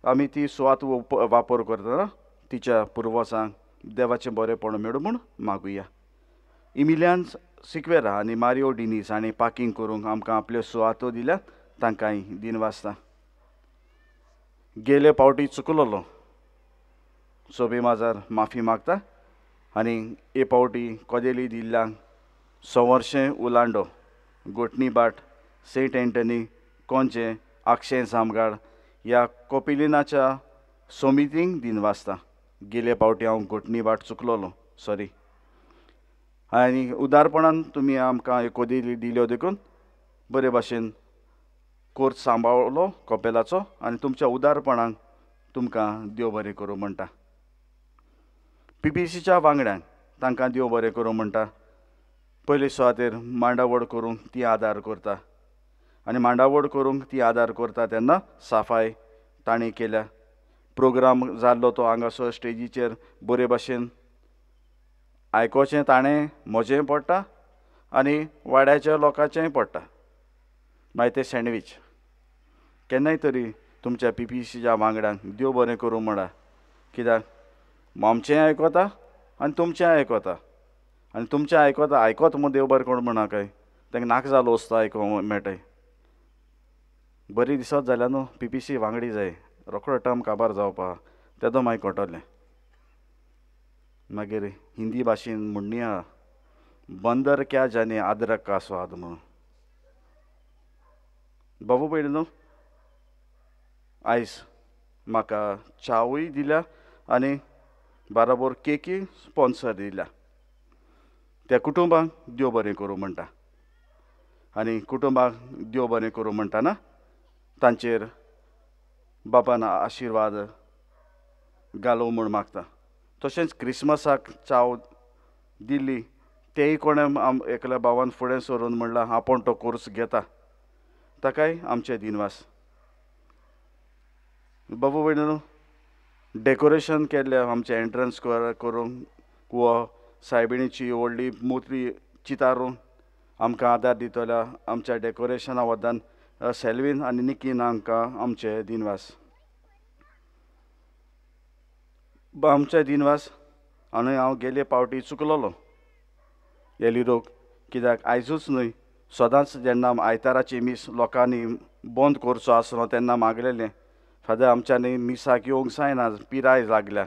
S2: आमी ती सुवात वापर करतना तिच्या पुर्वजांक देवाचें बरेंपण मेळूं म्हूण मागुया. इमिलियान सिक्वेरा आनी मारियो डिनीस हांणी पार्किंग करूंक आमकां आपल्यो सुवातो दिल्यात तांकांय दिनवासता. गेले पावटी चुकलोलो सोबे माजार माफी मागता आनी हे पावटी कोदेली दिल्ल्यांक संवर्शें उलांडो गोटणी बाट सेंट एंटनी कोंचे आक्षें जामगाड ह्या कोपिलिनाच्या समितींक दिनवासता. गेले पावटी हांव गोटणी बाट चुकलोलो, सॉरी. आनी उदारपणान तुमी आमकां कोदेली दिल्यो देखून बरे भाशेन कोर्ट सांबाळलो कपेलाचो आनी तुमच्या उदारपणाक तुमकां देव बरें करूं म्हणटा. PPCच्या वांगड्यांक तांकां देव बरें करूं म्हणटा. पयले सुवातेर मांडावळ करूंक ती आदार करता आनी मांडावळ करूंक ती आदार करता तेन्ना साफाय तांणी केल्या. प्रोग्राम जाल्लो तो हांगासर स्टेजीचेर बरे भाशेन आयकोचें ताणें म्हजेंय पडटा आनी वाड्याच्या लोकांचेंय पडटा. मागीर तें सँडवीच केन्नाय तरी तुमच्या PPCच्या वांगड्यांक देव बरें करूं म्हणा. कित्याक आमचेंय आयकोता आनी तुमचेंय आयकोता आनी तुमचें आयकोत म्हूण देव बरें करूं म्हणा काय तांकां नाका जालो वस्तू आयकोंक मेळटाय. बरी दिसत जाल्यार न्हू PPC वांगडी जाय रोखडो टर्म काबार जावपा तेदो मागीर कळटलें. मागीर हिंदी भाशेन म्हणणी आहा बंदर क्या जाने अदरक का स्वाद म्हणून. बाबू भयणीनो, आयज म्हाका चावूय दिल्या आनी बाराबोर केकी स्पॉन्सर दिल्या. त्या कुटुंबाक देव बरें करूं म्हणटा आनी कुटुंबाक देव बरें करूं म्हणटाना तांचेर बापान आशिर्वाद घालूं म्हूण मागता. तशेंच क्रिस्मसाक चाव दिल्ली तेय कोणें एकल्या भावान फुडें सरून म्हणलां आपूण तो कोर्स घेता ताकाय आमचे दिनवास. बाबू भयणीनो, डेकोरेशन केल्लें आमचें एंट्रन्स करूंक वो सायबिणीची व्हडली मुर्ती चितारून आमकां आदार दितल्या आमच्या डेकोरेशना वदान सेल्वीन आनी निकीन हांकां आमचे दिनवास. आमचे दिनवास आनी हांव गेले फावटी चुकलोलो एलिरोक. कित्याक आयजूच न्हय सदांच जेन्ना आयताराची मीस लोकांनी बंद करचो आसलो तेन्ना मागलेलें फादर आमच्यांनी मिसाक येवंक जायना पिराय लागल्या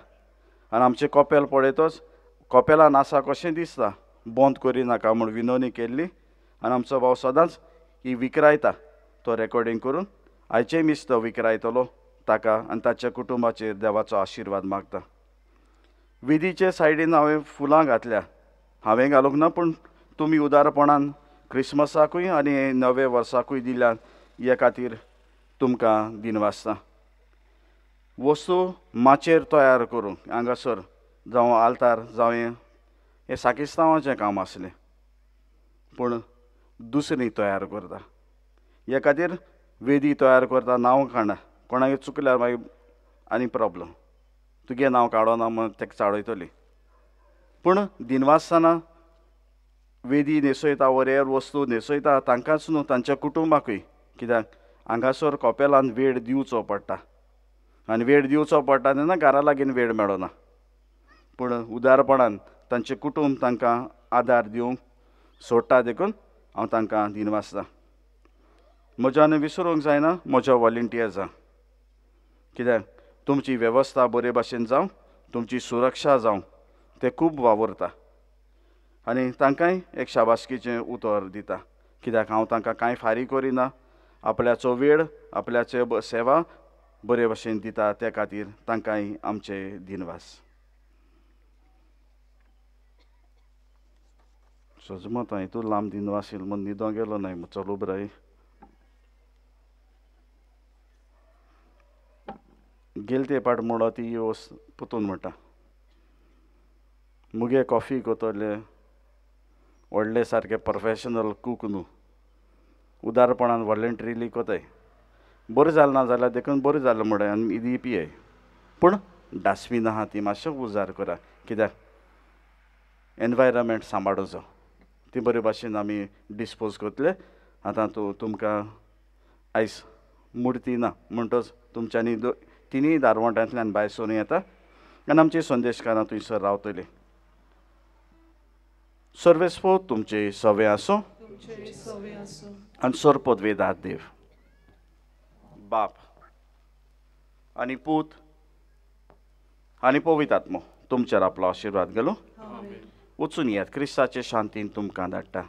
S2: आनी आमचें कपेल पळयतच कपेलान आसा कशें दिसता बंद करिनाका म्हूण विनवणी केल्ली आनी आमचो भाव सदांच ही विकरायता तो रेकॉर्डिंग करून आयचे मीस तो विकरायतलो ताका आनी ताच्या कुटुंबाचेर देवाचो आशिर्वाद मागता. विधीचे सायडीन हांवें फुलां घातल्या हांवें घालूंक ना, पूण तुमी उदारपणान क्रिस्मसाकूय आनी नवे वर्साकूय दिल्यात, हे खातीर तुमकां दिनवासता. वस्तू माचेर तयार करूंक हांगासर जावं आल्तार जावं हें साकिस्तांवाचें काम आसलें, पूण दुसरी तयार करता. हे खातीर वेदी तयार करता, नांव काडना. कोणागे चुकल्यार मागीर आनी प्रॉब्लम, तुगे नांव काडोना म्हण ताका चाडयतली. पूण दिनवासताना वेदी न्हेसयता, वरेर वस्तू न्हेसयता तांकांच न्हू, तांच्या कुटुंबाकूय. कित्याक हांगासर कॉपेलान वेळ दिवचो पडटा, आनी वेळ दिवचो पडटा तेन्ना घरा लागीं वेळ मेळना. पूण उदारपणान तांचें कुटूंब तांकां आदार दिवंक सोडटा, देखून हांव तांकां दिनवासतां. म्हज्यान विसरूंक जायना म्हज्या वॉलंटियर्सांक, कित्याक तुमची वेवस्था बरे भाशेन जावं, तुमची सुरक्षा जावं, ते खूब वावुरता. आनी तांकांय एक शाबासकेचें उतर दिता, कित्याक हांव तांकां कांय फारीक करिना. आपल्याचो वेळ, आपल्याचे सेवा बरे भाशेन दिता, त्या खातीर तांकांय आमचे दिनवास. सजमत हातूंत लांब दिनवास येयलो म्हूण न्हिदो गेलो न्हय, चलो बराय. गेल ते पाट म्हणो ती येवस पुतून म्हणटा, मुगे कॉफी कोतले व्हडले सारके प्रोफेशनल कूक न्हू, उदारपणान वॉलंटरिली कोताय. बरें जालें ना जाल्यार देखून बरें जालें म्हणून आनी दी पियाय. पूण डास्टबीन आहा ती मातशें उजार करा, कित्याक एनवायरमेंट सांबाळुचो. ती बरे भाशेन आमी डिस्पोज करतले. आतां तुमकां आयज मुर्ती ना म्हणटच तुमच्यांनी तिनूय दारवंट्यांतल्यान भायर सरून येता, आनी आमची संदेशकारां थंयसर रावतलीं. सर्वेस्पो तुमचे सवे आसूं आनी सोरपोदवेदार देव, बाप आनी पूत आनी पवित्र आत्मो तुमचेर आपलो आशिर्वाद घालूं. वचून येयात, क्रिस्ताचे शांतीन तुमकां धाडटा.